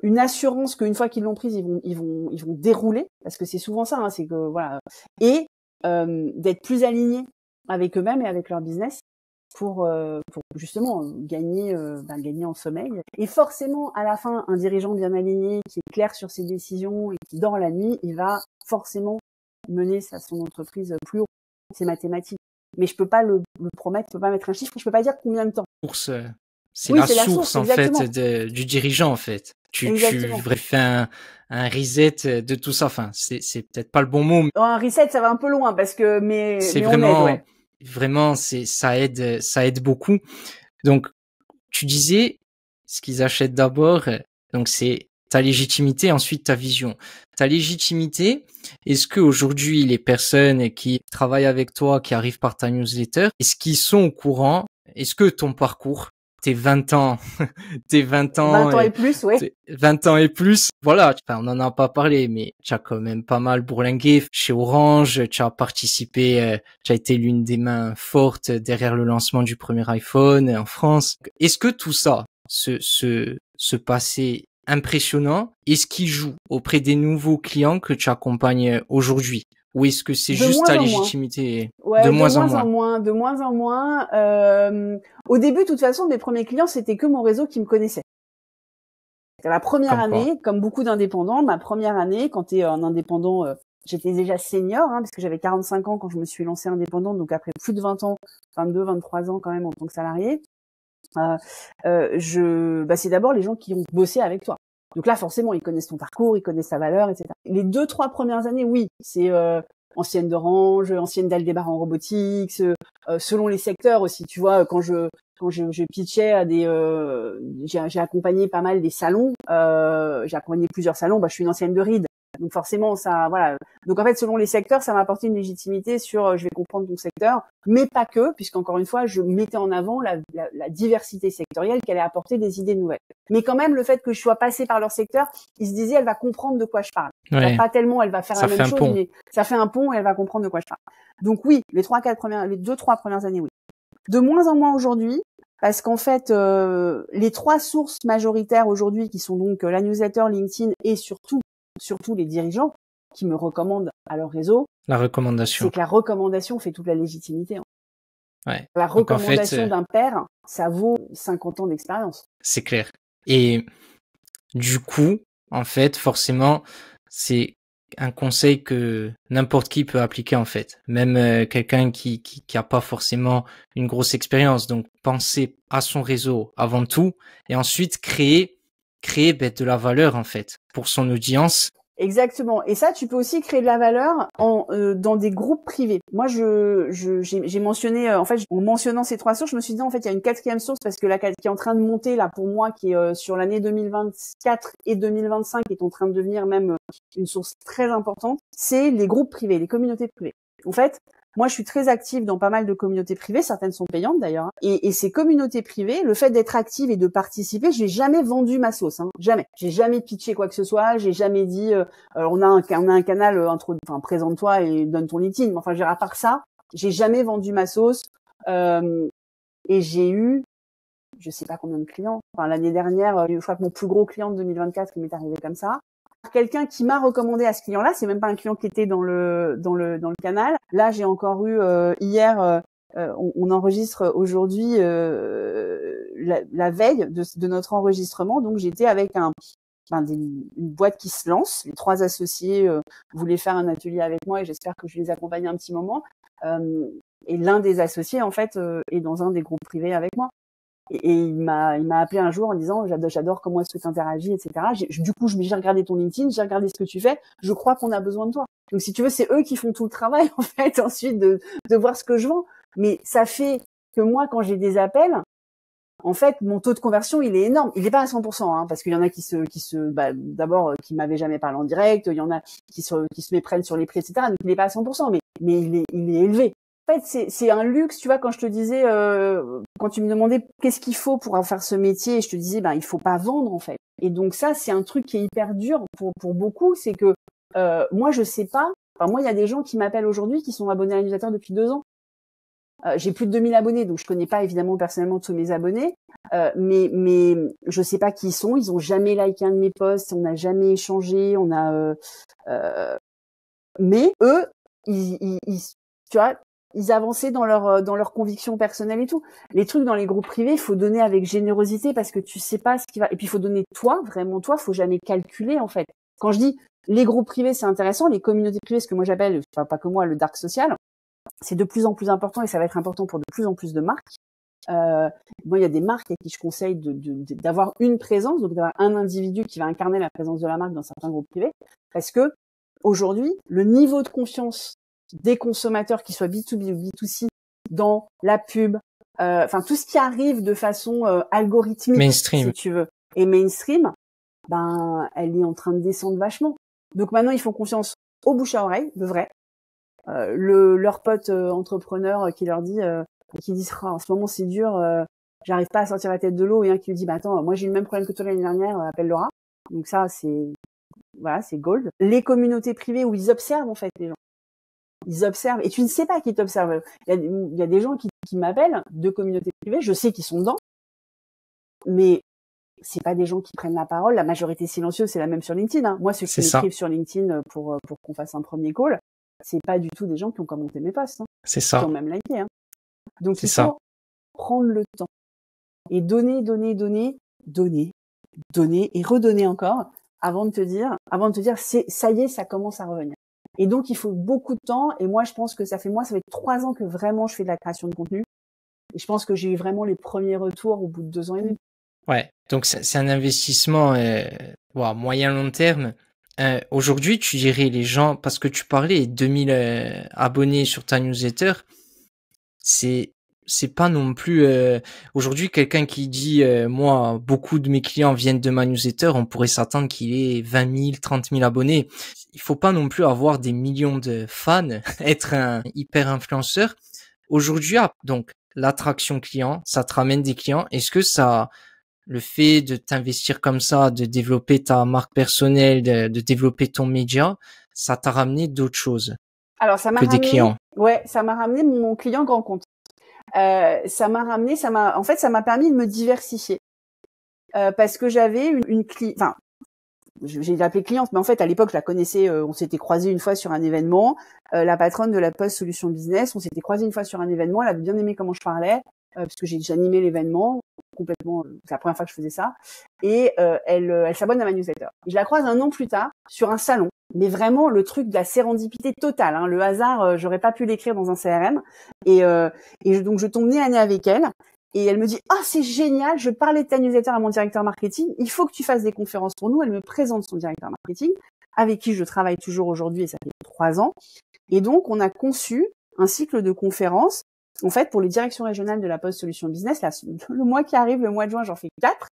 Une assurance qu'une fois qu'ils l'ont prise, ils vont dérouler, parce que c'est souvent ça, c'est que voilà, et d'être plus alignés avec eux-mêmes et avec leur business pour justement gagner en sommeil. Et forcément, à la fin, un dirigeant bien aligné, qui est clair sur ses décisions et qui dort la nuit, il va forcément mener son entreprise plus haut. C'est mathématique. Mais je peux pas le promettre, je peux pas mettre un chiffre, je peux pas dire combien de temps. C'est la source en fait du dirigeant en fait. Tu devrais faire un reset de tout ça. Enfin, c'est peut-être pas le bon mot. Mais un reset, ça va un peu loin parce que c'est vraiment ça aide beaucoup. Donc tu disais ce qu'ils achètent d'abord. Donc c'est ta légitimité, ensuite ta vision. Ta légitimité, est-ce que aujourd'hui les personnes qui travaillent avec toi, qui arrivent par ta newsletter, est-ce qu'ils sont au courant? Est-ce que ton parcours, tes 20 ans, tes 20 20 ans ans et plus, ouais. 20 ans et plus. Voilà, enfin, on n'en a pas parlé, mais tu as quand même pas mal bourlingué chez Orange, tu as participé, tu as été l'une des mains fortes derrière le lancement du premier iPhone en France. Est-ce que tout ça, ce passé impressionnant, est-ce qu'il joue auprès des nouveaux clients que tu accompagnes aujourd'hui? Ou est-ce que c'est De juste moins ta en moins. légitimité de Ouais, de moins en moins en moins? moins, de moins en moins. Au début, de toute façon, mes premiers clients, c'était que mon réseau qui me connaissait. La première Comme quoi? année, comme beaucoup d'indépendants, ma première année, quand tu es un indépendant, j'étais déjà senior, parce que j'avais 45 ans quand je me suis lancée indépendante, donc après plus de 20 ans, 22, 23 ans quand même en tant que salarié, c'est d'abord les gens qui ont bossé avec toi. Donc là, forcément, ils connaissent ton parcours, ils connaissent ta valeur, etc. Les 2-3 premières années, oui, c'est ancienne d'Orange, ancienne d'Aldébar en robotics, selon les secteurs aussi. Tu vois, quand je pitchais à des, j'ai accompagné pas mal des salons, j'ai accompagné plusieurs salons. Bah, je suis une ancienne de Reed, donc forcément ça, voilà. Donc en fait, selon les secteurs, ça m'a apporté une légitimité sur, je vais comprendre ton secteur, mais pas que, puisqu'encore une fois, je mettais en avant la diversité sectorielle qui allait apporter des idées nouvelles. Mais quand même, le fait que je sois passée par leur secteur, ils se disaient, elle va comprendre de quoi je parle. Ouais, Pas tellement, elle va faire ça la fait même un chose, pont. mais ça fait un pont et elle va comprendre de quoi je parle. Donc oui, les 2-3 premières années, oui. De moins en moins aujourd'hui, parce qu'en fait, les 3 sources majoritaires aujourd'hui, qui sont donc la newsletter, LinkedIn et surtout les dirigeants qui me recommandent à leur réseau, La c'est recommandation. que la recommandation fait toute la légitimité. Ouais. La Donc en fait, recommandation d'un père, ça vaut 50 ans d'expérience. c'est clair. Et du coup, en fait, forcément, c'est un conseil que n'importe qui peut appliquer en fait. Même quelqu'un qui a pas forcément une grosse expérience. Donc penser à son réseau avant tout et ensuite créer de la valeur en fait pour son audience. Exactement. Et ça, tu peux aussi créer de la valeur dans des groupes privés. Moi, j'ai mentionné, en fait, en mentionnant ces 3 sources, je me suis dit, en fait, il y a une 4e source parce que qui est en train de monter là pour moi, qui est sur l'année 2024 et 2025, qui est en train de devenir même une source très importante. C'est les groupes privés, les communautés privées. En fait, moi, je suis très active dans pas mal de communautés privées. Certaines sont payantes d'ailleurs. Et ces communautés privées, le fait d'être active et de participer, j'ai jamais vendu ma sauce. Jamais. J'ai jamais pitché quoi que ce soit. J'ai jamais dit on a un canal présente-toi et donne ton LinkedIn. Enfin, je veux dire, à part ça, j'ai jamais vendu ma sauce. Et j'ai eu, je sais pas combien de clients. Enfin, l'année dernière, je crois que mon plus gros client de 2024, il m'est arrivé comme ça. Quelqu'un qui m'a recommandé à ce client-là, c'est même pas un client qui était dans le canal. Là, j'ai encore eu hier, on enregistre aujourd'hui la veille de notre enregistrement, donc j'étais avec une boîte qui se lance. Les 3 associés voulaient faire un atelier avec moi et j'espère que je les accompagne un petit moment. Et l'un des associés, en fait, est dans un des groupes privés avec moi. Et il m'a appelé un jour en disant j'adore comment est-ce que tu interagis, etc. Du coup, j'ai regardé ton LinkedIn, j'ai regardé ce que tu fais, je crois qu'on a besoin de toi. Donc si tu veux, c'est eux qui font tout le travail en fait ensuite de voir ce que je vends. Mais ça fait que moi, quand j'ai des appels, en fait, mon taux de conversion, il est énorme. Il n'est pas à 100%, parce qu'il y en a d'abord, qui m'avaient jamais parlé en direct. Il y en a qui se méprennent sur les prix, etc. Donc il n'est pas à 100%, mais il est élevé. En fait, c'est un luxe, tu vois, quand je te disais, quand tu me demandais qu'est-ce qu'il faut pour faire ce métier, je te disais, il faut pas vendre, en fait. Et donc ça, c'est un truc qui est hyper dur pour beaucoup, c'est que moi, je sais pas. Enfin, moi, il y a des gens qui m'appellent aujourd'hui qui sont abonnés à la newsletter depuis 2 ans. J'ai plus de 2000 abonnés, donc je connais pas évidemment personnellement tous mes abonnés, mais je sais pas qui ils sont. Ils ont jamais liké un de mes posts, on n'a jamais échangé, mais eux, tu vois, ils avançaient dans leur conviction personnelle et tout. Les trucs dans les groupes privés, il faut donner avec générosité parce que tu sais pas ce qui va. Et puis il faut donner vraiment toi. Faut jamais calculer en fait. Quand je dis les groupes privés, c'est intéressant. Les communautés privées, ce que moi j'appelle, pas que moi, le dark social, c'est de plus en plus important et ça va être important pour de plus en plus de marques. Moi, il y a des marques à qui je conseille d'avoir une présence, donc d'avoir un individu qui va incarner la présence de la marque dans certains groupes privés, parce que aujourd'hui, le niveau de confiance des consommateurs, qu'ils soient B2B ou B2C, dans la pub, tout ce qui arrive de façon algorithmique, Mainstream. si tu veux, et mainstream, elle est en train de descendre vachement. Donc maintenant, ils font confiance au bouche à oreille, de vrai. Leur pote entrepreneur qui leur dit, qui disent en ce moment c'est dur, j'arrive pas à sortir la tête de l'eau et un qui me dit, bah attends, moi j'ai eu le même problème que toi l'année dernière, appelle Laura. Donc ça, c'est gold. Les communautés privées où ils observent en fait les gens. Ils observent et tu ne sais pas qui t'observe. Il y a des gens qui m'appellent de communautés privées, je sais qu'ils sont dedans, mais c'est pas des gens qui prennent la parole. La majorité silencieuse, c'est la même sur LinkedIn. Hein. Moi, ceux qui m'écrivent sur LinkedIn pour qu'on fasse un premier call, c'est pas du tout des gens qui ont commenté mes posts. Hein. C'est ça. Qui ont même liké. Hein. Donc il faut prendre le temps et donner et redonner encore avant de te dire, ça y est, ça commence à revenir. Et donc, il faut beaucoup de temps. Et moi, je pense que ça fait 3 ans que vraiment je fais de la création de contenu. Et je pense que j'ai eu vraiment les premiers retours au bout de 2 ans et demi. Ouais. Donc, c'est un investissement, moyen long terme. Aujourd'hui, tu dirais les gens, parce que tu parlais 2000 abonnés sur ta newsletter, c'est pas non plus aujourd'hui quelqu'un qui dit moi beaucoup de mes clients viennent de ma newsletter, on pourrait s'attendre qu'il ait 20 000, 30 000 abonnés. Il faut pas non plus avoir des millions de fans, être un hyper influenceur. Aujourd'hui, donc l'attraction client, ça te ramène des clients. Est-ce que le fait de t'investir comme ça, de développer ta marque personnelle, de développer ton média, ça t'a ramené d'autres choses? Alors ça m'a ramené des clients. Ouais, ça m'a ramené mon client grand compte. Ça m'a permis de me diversifier parce que j'avais j'ai appelé cliente, mais en fait à l'époque je la connaissais, on s'était croisés une fois sur un événement, la patronne de la Post Solution Business, on s'était croisés une fois sur un événement, elle avait bien aimé comment je parlais parce que j'animais l'événement complètement, c'est la première fois que je faisais ça, et elle s'abonne à ma newsletter. Je la croise un an plus tard sur un salon. Mais vraiment le truc de la sérendipité totale, hein, le hasard, j'aurais pas pu l'écrire dans un CRM. Et donc je tombe nez à nez avec elle. Et elle me dit « Ah, c'est génial, je parlais de ta newsletter à mon directeur marketing, il faut que tu fasses des conférences pour nous. » Elle me présente son directeur marketing, avec qui je travaille toujours aujourd'hui, et ça fait 3 ans. Et donc, on a conçu un cycle de conférences, en fait, pour les directions régionales de la Post Solution Business. Là, le mois qui arrive, le mois de juin, j'en fais 4.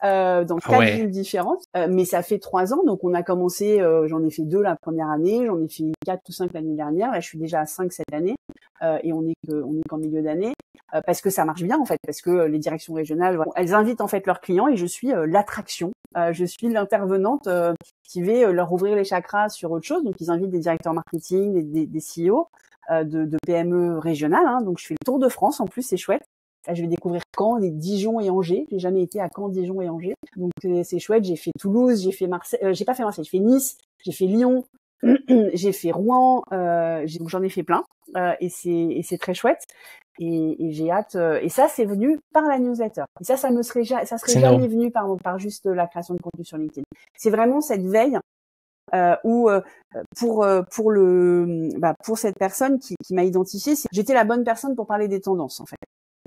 Dans 4 villes différentes, mais ça fait 3 ans, donc on a commencé, j'en ai fait 2 la première année, j'en ai fait 4 ou 5 l'année dernière, là je suis déjà à 5 cette année, et on est qu'en milieu d'année, parce que ça marche bien en fait, parce que les directions régionales, elles invitent en fait leurs clients et je suis l'attraction, je suis l'intervenante qui va leur ouvrir les chakras sur autre chose, donc ils invitent des directeurs marketing, des CEO de PME régionales, hein, donc je fais le tour de France en plus, c'est chouette. Là, je vais découvrir Caen, Dijon et Angers. J'ai jamais été à Caen, Dijon et Angers. Donc, c'est chouette. J'ai fait Toulouse, j'ai fait Marseille, j'ai pas fait Marseille, j'ai fait Nice, j'ai fait Lyon, j'ai fait Rouen, j'en ai fait plein. Et c'est très chouette. Et j'ai hâte, et ça, c'est venu par la newsletter. Et ça serait jamais venu par juste la création de contenu sur LinkedIn. C'est vraiment cette veille, où pour cette personne qui m'a identifiée, j'étais la bonne personne pour parler des tendances en fait,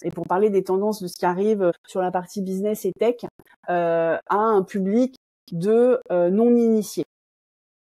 et pour parler des tendances de ce qui arrive sur la partie business et tech à un public de non initiés.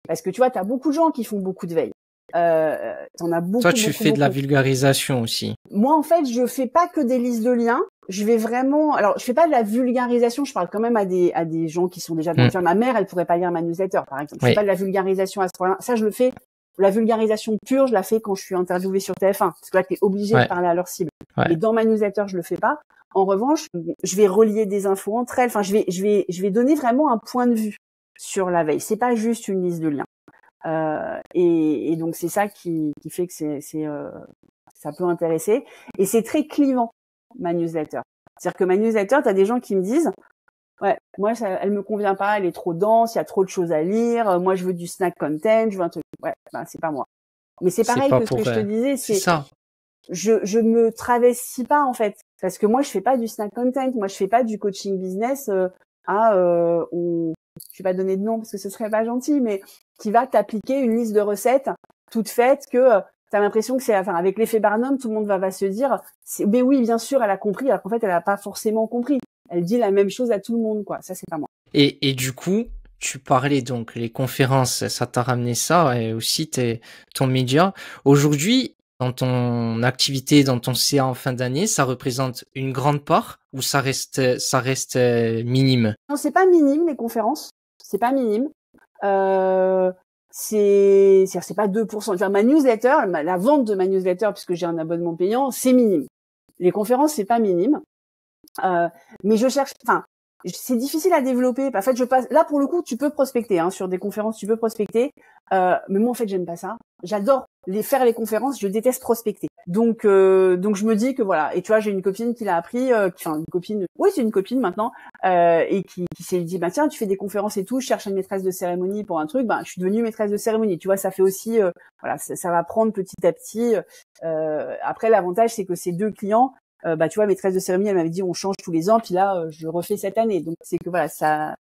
Parce que tu vois, t'as beaucoup de gens qui font beaucoup de veille. T'en as beaucoup. Toi, tu fais de la vulgarisation aussi. Moi, en fait, je fais pas que des listes de liens. Je vais vraiment, alors, je fais pas de la vulgarisation. Je parle quand même à des gens qui sont déjà dans le film. Ma mère, elle pourrait pas lire ma newsletter, par exemple. Je fais pas de la vulgarisation à ce point-là. Ça, je le fais. La vulgarisation pure, je la fais quand je suis interviewée sur TF1. Parce que là, t'es obligé de parler à leur cible. Mais dans ma newsletter, je le fais pas. En revanche, je vais relier des infos entre elles. Enfin, je vais donner vraiment un point de vue sur la veille. C'est pas juste une liste de liens. Et donc c'est ça qui fait que ça peut intéresser. Et c'est très clivant, ma newsletter. C'est-à-dire que ma newsletter, t'as des gens qui me disent ouais, moi elle me convient pas, elle est trop dense, il y a trop de choses à lire, moi je veux du snack content, je veux un truc. Ouais, c'est pas moi. Mais c'est pareil que ce que je te disais, c'est ça. Je me travestis pas en fait, parce que moi je fais pas du snack content, moi je fais pas du coaching business je vais pas donner de nom parce que ce serait pas gentil, mais qui va t'appliquer une liste de recettes toute faite que t'as l'impression que avec l'effet Barnum, tout le monde va se dire, mais oui, bien sûr, elle a compris, alors qu'en fait, elle a pas forcément compris. Elle dit la même chose à tout le monde, quoi. Ça, c'est pas moi. Et du coup, tu parlais donc, les conférences, ça t'a ramené ça, et aussi ton média. Aujourd'hui, dans ton activité, dans ton CA en fin d'année, ça représente une grande part ou ça reste minime? Non, c'est pas minime, les conférences. C'est pas minime. C'est pas 2%. Enfin, ma newsletter, la vente de ma newsletter, puisque j'ai un abonnement payant, c'est minime. Les conférences, c'est pas minime. Mais je cherche, enfin, c'est difficile à développer. En fait, je passe là pour le coup, tu peux prospecter sur des conférences, tu peux prospecter. Mais moi, en fait, j'aime pas ça. J'adore faire les conférences, je déteste prospecter. Donc je me dis que voilà. Et tu vois, j'ai une copine qui l'a appris, enfin une copine, oui, c'est une copine maintenant, et qui s'est dit bah tiens, tu fais des conférences et tout, je cherche une maîtresse de cérémonie pour un truc, bah je suis devenue maîtresse de cérémonie. Tu vois, ça fait aussi, voilà, ça va prendre petit à petit. Après, l'avantage c'est que ces deux clients. Bah tu vois, maîtresse de cérémonie, elle m'avait dit on change tous les ans, puis là je refais cette année. Donc c'est que voilà, ça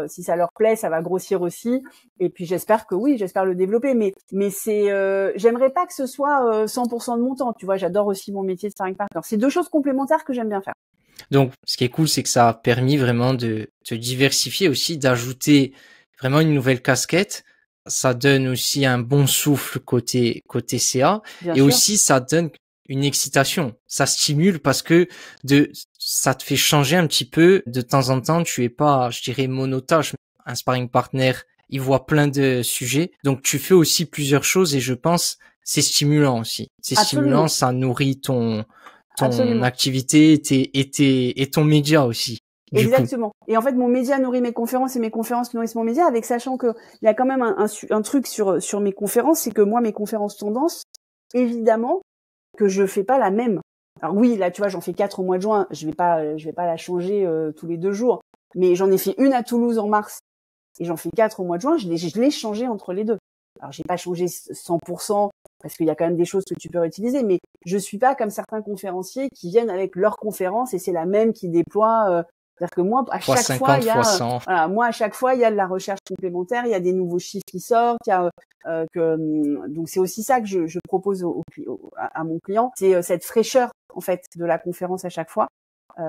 si ça leur plaît, ça va grossir aussi. Et puis j'espère le développer. Mais c'est j'aimerais pas que ce soit 100% de mon temps. Tu vois, j'adore aussi mon métier de sparring partner. C'est deux choses complémentaires que j'aime bien faire. Donc ce qui est cool, c'est que ça a permis vraiment de te diversifier aussi, d'ajouter vraiment une nouvelle casquette. Ça donne aussi un bon souffle côté CA, Bien et sûr. aussi ça donne une excitation. Ça stimule parce que ça te fait changer un petit peu de temps en temps. Tu es pas, je dirais, monotâche. Un sparring partner, il voit plein de sujets. Donc tu fais aussi plusieurs choses, et je pense c'est stimulant aussi. C'est Absolument. stimulant, ça nourrit ton Absolument. activité et ton média aussi. Du coup. Exactement. Et en fait, mon média nourrit mes conférences et mes conférences nourrissent mon média, avec sachant que il y a quand même un truc sur mes conférences, c'est que moi, mes conférences tendance, évidemment, que je fais pas la même. Alors oui, là, tu vois, j'en fais 4 au mois de juin. Je vais pas la changer tous les 2 jours. Mais j'en ai fait une à Toulouse en mars et j'en fais 4 au mois de juin. Je l'ai changé entre les deux. Alors j'ai pas changé 100% parce qu'il y a quand même des choses que tu peux réutiliser, mais je suis pas comme certains conférenciers qui viennent avec leur conférence et c'est la même qui déploie. C'est-à-dire que moi, à chaque fois, il y a, voilà, moi à chaque fois, il y a de la recherche complémentaire, il y a des nouveaux chiffres qui sortent, il y a donc c'est aussi ça que je propose à mon client, c'est cette fraîcheur en fait de la conférence à chaque fois.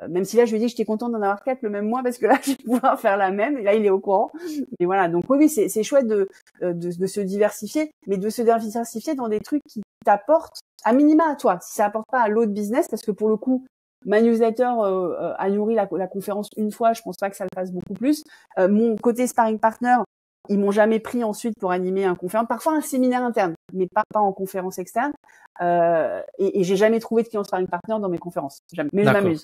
Même si là je lui dis que j'étais contente d'en avoir 4 le même mois parce que là je vais pouvoir faire la même et là il est au courant. Mais voilà, donc oui c'est chouette de se diversifier, mais de se diversifier dans des trucs qui t'apportent à minima à toi. Si ça apporte pas à l'autre business, parce que pour le coup ma newsletter a nourri la conférence une fois, je pense pas que ça le fasse beaucoup plus. Mon côté sparring partner, ils m'ont jamais pris ensuite pour animer un conférence, parfois un séminaire interne, mais pas en conférence externe. Et j'ai jamais trouvé de client sparring partner dans mes conférences, jamais. Mais je m'amuse.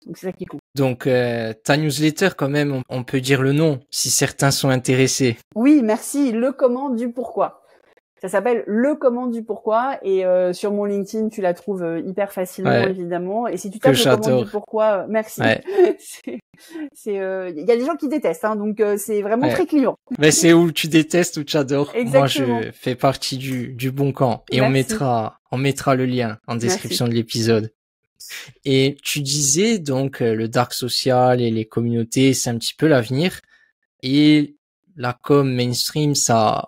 Donc c'est ça qui compte. Donc ta newsletter quand même, on peut dire le nom si certains sont intéressés. Oui, merci. Le comment du pourquoi. Ça s'appelle Le comment du pourquoi et sur mon LinkedIn tu la trouves hyper facilement évidemment. Et si tu tapes Le comment du pourquoi, merci. Ouais. Il y a des gens qui détestent, donc c'est vraiment très clivant. Mais c'est où tu détestes ou tu adores. Exactement. Moi je fais partie du bon camp et merci. on mettra le lien en description de l'épisode. Et tu disais donc le dark social et les communautés, c'est un petit peu l'avenir, et la com mainstream, ça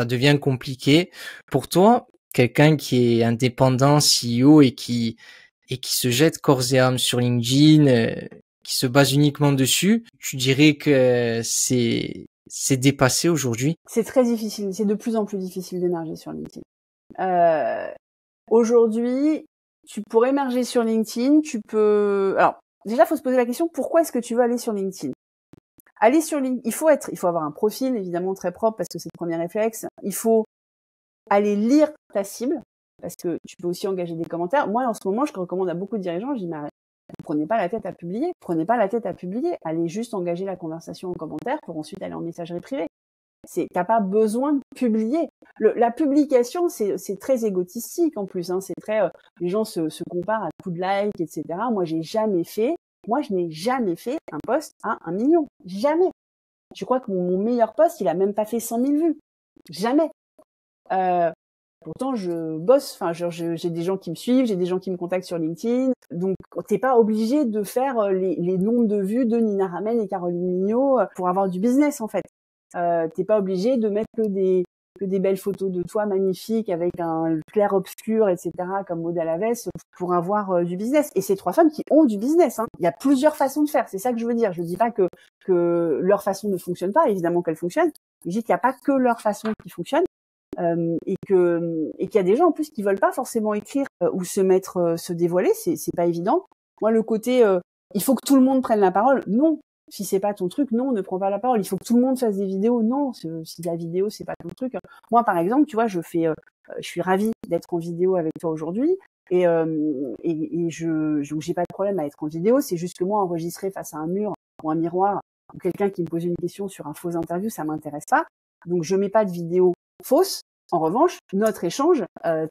devient compliqué. Pour toi, quelqu'un qui est indépendant, CEO et qui se jette corps et âme sur LinkedIn, qui se base uniquement dessus, tu dirais que c'est dépassé aujourd'hui? C'est très difficile, c'est de plus en plus difficile d'émerger sur LinkedIn. Aujourd'hui, tu pourrais émerger sur LinkedIn, alors déjà faut se poser la question, pourquoi est-ce que tu veux aller sur LinkedIn? Aller sur LinkedIn, il faut avoir un profil évidemment très propre parce que c'est le premier réflexe. Il faut aller lire ta cible parce que tu peux aussi engager des commentaires. Moi en ce moment, je recommande à beaucoup de dirigeants, je dis mais prenez pas la tête à publier, allez juste engager la conversation en commentaire pour ensuite aller en messagerie privée. T'as pas besoin de publier. La publication, c'est très égotistique en plus. C'est très, les gens se comparent à coups de like, etc. Moi, je n'ai jamais fait un post à 1 million. Jamais. Je crois que mon meilleur post, il a même pas fait 100 000 vues. Jamais. Pourtant, je bosse. Enfin, j'ai des gens qui me suivent, j'ai des gens qui me contactent sur LinkedIn. Donc, t'es pas obligé de faire les nombres de vues de Nina Ramen et Caroline Mignot pour avoir du business, en fait. T'es pas obligé de mettre que des belles photos de toi magnifiques avec un clair obscur, etc. comme Maud Alavès pour avoir du business. Et c'est 3 femmes qui ont du business. Il y a plusieurs façons de faire. C'est ça que je veux dire. Je dis pas que leur façon ne fonctionne pas. Évidemment qu'elle fonctionne. Je dis qu'il n'y a pas que leur façon qui fonctionne. Et qu'il y a des gens en plus qui veulent pas forcément écrire ou se dévoiler. C'est pas évident. Moi, le côté il faut que tout le monde prenne la parole. Non. Si c'est pas ton truc, non, ne prends pas la parole. Il faut que tout le monde fasse des vidéos. Non, si la vidéo c'est pas ton truc. Moi, par exemple, tu vois, je fais je suis ravie d'être en vidéo avec toi aujourd'hui. Et j'ai pas de problème à être en vidéo. C'est juste que moi, enregistrer face à un mur ou un miroir ou quelqu'un qui me pose une question sur un faux interview, ça m'intéresse pas. Donc, je mets pas de vidéo fausse. En revanche, notre échange,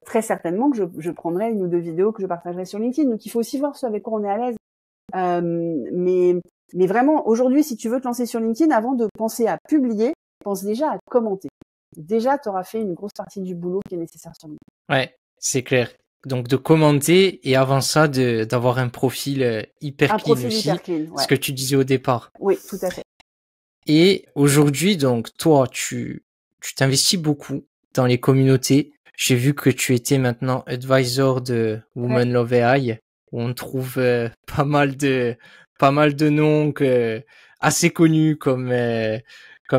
très certainement que je prendrai 1 ou 2 vidéos que je partagerai sur LinkedIn. Donc, il faut aussi voir ce avec quoi on est à l'aise. Mais vraiment, aujourd'hui, si tu veux te lancer sur LinkedIn, avant de penser à publier, pense déjà à commenter. Déjà, tu auras fait une grosse partie du boulot qui est nécessaire sur LinkedIn. Ouais, c'est clair. Donc de commenter et avant ça d'avoir un profil hyper clean aussi, hyper clean, ouais. Ce que tu disais au départ. Oui, tout à fait. Et aujourd'hui, donc toi, tu t'investis beaucoup dans les communautés. J'ai vu que tu étais maintenant advisor de Women Love AI, où on trouve pas mal de noms assez connus comme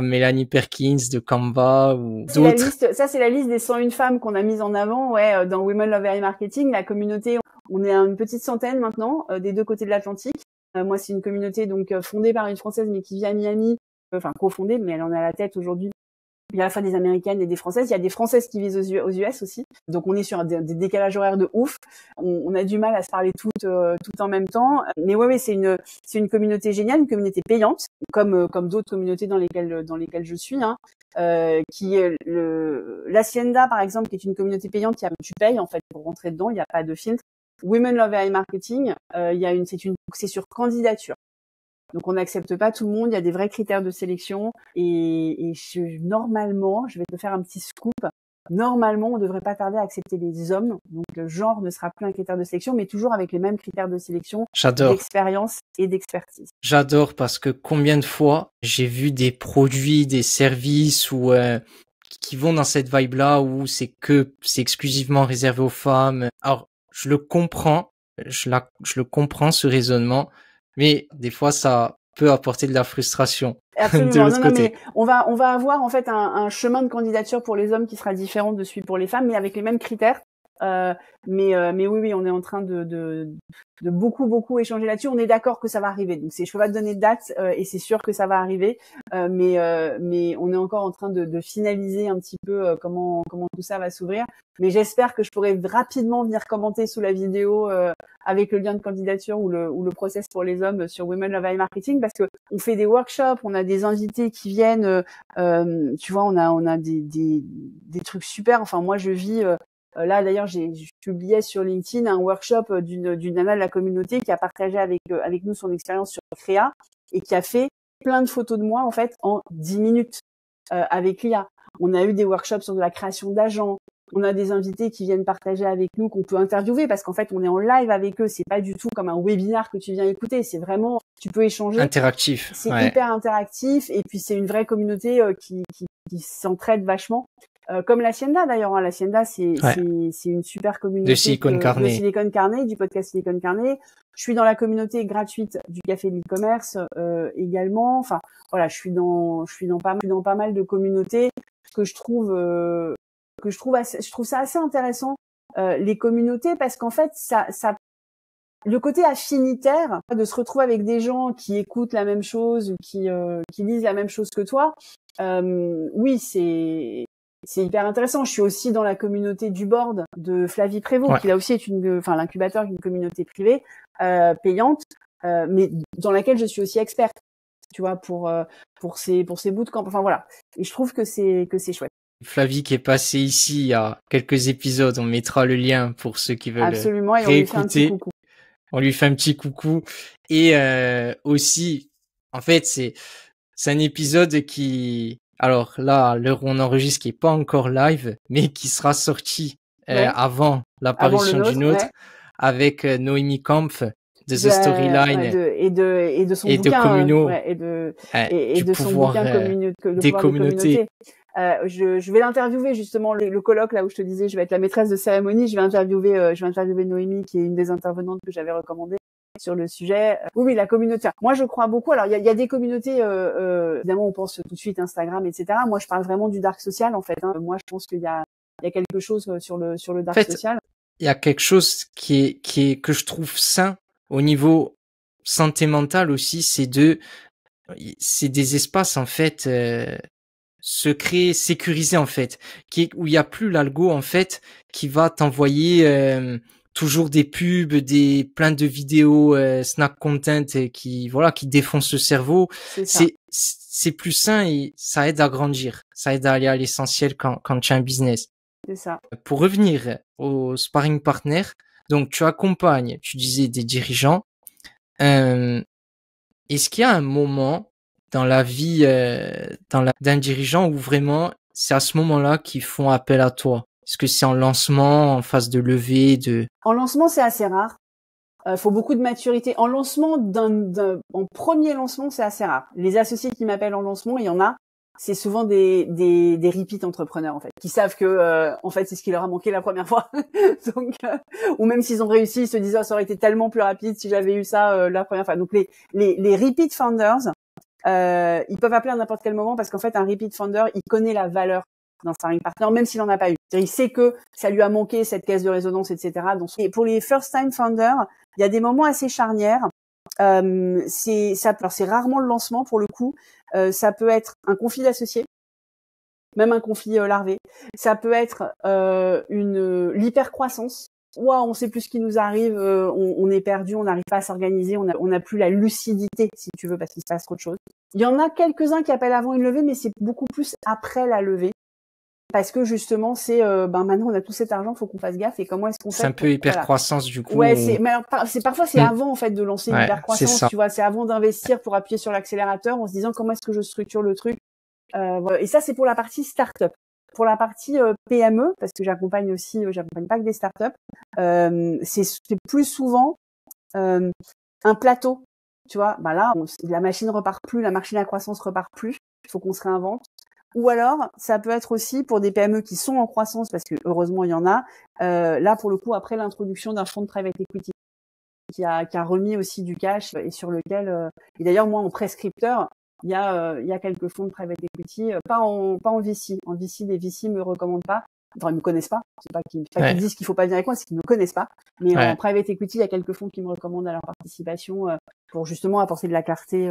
Mélanie Perkins de Canva ou d'autres. C'est la liste des 101 femmes qu'on a mises en avant, ouais, dans Women Love AI Marketing. La communauté, on est à une petite centaine maintenant, des 2 côtés de l'Atlantique. Moi, c'est une communauté donc fondée par une Française, mais qui vit à Miami, enfin cofondée, mais elle en est à la tête aujourd'hui. Il y a à la fois des Américaines et des Françaises. Il y a des Françaises qui vivent aux US aussi. Donc, on est sur des décalages horaires de ouf. On a du mal à se parler toutes en même temps. Mais ouais, c'est une communauté géniale, une communauté payante, comme d'autres communautés dans lesquelles je suis, hein. Qui est l'Hacienda, par exemple, qui est une communauté payante, tu payes, en fait, pour rentrer dedans. Il n'y a pas de filtre. Women Love AI Marketing, c'est sur candidature. Donc, on n'accepte pas tout le monde. Il y a des vrais critères de sélection. Et normalement, je vais te faire un petit scoop. Normalement, on ne devrait pas tarder à accepter les hommes. Donc, le genre ne sera plus un critère de sélection, mais toujours avec les mêmes critères de sélection, d'expérience et d'expertise. J'adore parce que combien de fois j'ai vu des produits, des services ou qui vont dans cette vibe-là où c'est exclusivement réservé aux femmes. Alors, je le comprends, je le comprends ce raisonnement. Mais des fois, ça peut apporter de la frustration. Absolument. De l'autre côté. Mais on va avoir en fait un chemin de candidature pour les hommes qui sera différent de celui pour les femmes, mais avec les mêmes critères. Mais oui, on est en train de beaucoup échanger là-dessus. On est d'accord que ça va arriver. Donc je peux pas te donner de date et c'est sûr que ça va arriver. Mais on est encore en train de finaliser un petit peu comment tout ça va s'ouvrir. Mais j'espère que je pourrai rapidement venir commenter sous la vidéo avec le lien de candidature ou le process pour les hommes sur Women Love AI Marketing, parce que on fait des workshops, on a des invités qui viennent. Tu vois, on a des trucs super. Enfin, moi, je vis là, d'ailleurs, je publiais sur LinkedIn un workshop d'une nana de la communauté qui a partagé avec nous son expérience sur Créa et qui a fait plein de photos de moi, en fait, en 10 minutes avec l'IA. On a eu des workshops sur de la création d'agents. On a des invités qui viennent partager avec nous, qu'on peut interviewer parce qu'en fait, on est en live avec eux. C'est pas du tout comme un webinaire que tu viens écouter. C'est vraiment, tu peux échanger. Interactif. C'est hyper interactif et puis c'est une vraie communauté qui s'entraide vachement. Comme l'Hacienda d'ailleurs, hein. L'Hacienda c'est une super communauté de Silicon Carnet, du podcast Silicon Carnet. Je suis dans la communauté gratuite du café de l'e-commerce également. Enfin voilà, je suis dans pas mal de communautés que je trouve ça assez intéressant les communautés, parce qu'en fait ça le côté affinitaire de se retrouver avec des gens qui écoutent la même chose ou qui lisent la même chose que toi, oui, c'est hyper intéressant. Je suis aussi dans la communauté du board de Flavie Prévost, qui là aussi est l'incubateur d'une communauté privée payante, mais dans laquelle je suis aussi experte, tu vois, pour ces bootcamps. Enfin voilà. Et je trouve que c'est chouette. Flavie qui est passée ici il y a quelques épisodes, on mettra le lien pour ceux qui veulent absolument, et réécouter. On lui fait un petit coucou. Et aussi, en fait, c'est un épisode qui, alors là, à l'heure où on enregistre, qui est pas encore live, mais qui sera sorti avant l'apparition du nôtre, avec Noémie Kampf de The Storyline et de son bouquin, et de son bouquin des communautés. Je vais l'interviewer justement, le colloque là où je te disais je vais être la maîtresse de cérémonie. Je vais interviewer Noémie, qui est une des intervenantes que j'avais recommandées sur le sujet. Oui, la communauté. Moi, je crois beaucoup. Alors, il y a des communautés. Évidemment, on pense tout de suite Instagram, etc. Moi, je parle vraiment du dark social, en fait. Hein. Moi, je pense qu'il y a quelque chose sur le dark social. Il y a quelque chose qui est que je trouve sain au niveau santé mentale aussi. C'est des espaces, en fait. secret sécurisé en fait, où il y a plus l'algo en fait qui va t'envoyer toujours des pubs, plein de vidéos snack content et qui défoncent le cerveau. C'est plus sain et ça aide à grandir, ça aide à aller à l'essentiel quand tu as un business. C'est ça. Pour revenir au sparring partner, donc tu accompagnes, tu disais des dirigeants. Est-ce qu'il y a un moment dans la vie d'un dirigeant où vraiment c'est à ce moment-là qu'ils font appel à toi? Est-ce que c'est en lancement, en phase de levée, En lancement, c'est assez rare. Faut beaucoup de maturité. En lancement, en premier lancement, c'est assez rare. Les associés qui m'appellent en lancement, il y en a. C'est souvent des repeat entrepreneurs en fait, qui savent que en fait c'est ce qui leur a manqué la première fois. Donc ou même s'ils ont réussi, ils se disent ça aurait été tellement plus rapide si j'avais eu ça la première fois. Donc les repeat founders, ils peuvent appeler à n'importe quel moment parce qu'en fait un repeat founder, il connaît la valeur d'un sparring partner même s'il en a pas eu. C'est-à-dire, il sait que ça lui a manqué cette caisse de résonance, etc. Donc, et pour les first time founders, il y a des moments assez charnières. C'est rarement le lancement pour le coup. Ça peut être un conflit d'associés, même un conflit larvé. Ça peut être l'hypercroissance. Ouah, on sait plus ce qui nous arrive, on est perdu, on n'arrive pas à s'organiser, on n'a plus la lucidité, si tu veux, parce qu'il se passe trop de choses. Il y en a quelques-uns qui appellent avant une levée, mais c'est beaucoup plus après la levée. Parce que justement, c'est maintenant on a tout cet argent, faut qu'on fasse gaffe. Et comment est-ce qu'on fait? C'est un peu hypercroissance du coup. Ouais, parfois c'est avant en fait de lancer une hypercroissance. Tu vois, c'est avant d'investir pour appuyer sur l'accélérateur en se disant comment est-ce que je structure le truc. Voilà. Et ça c'est pour la partie start-up. Pour la partie PME, parce que j'accompagne pas que des start-up. C'est plus souvent un plateau. Tu vois, là la machine repart plus, la machine à croissance repart plus. Il faut qu'on se réinvente. Ou alors, ça peut être aussi pour des PME qui sont en croissance, parce que heureusement il y en a. Là, pour le coup, après l'introduction d'un fonds de private equity qui a remis aussi du cash et sur lequel, et d'ailleurs moi en prescripteur, il y a quelques fonds de private equity, pas en VC. En VC, les VC me recommandent pas. Enfin, ils me connaissent pas. C'est pas qu'ils disent qu'il faut pas venir avec moi, c'est qu'ils me connaissent pas. Mais en private equity, il y a quelques fonds qui me recommandent à leur participation pour justement apporter de la clarté.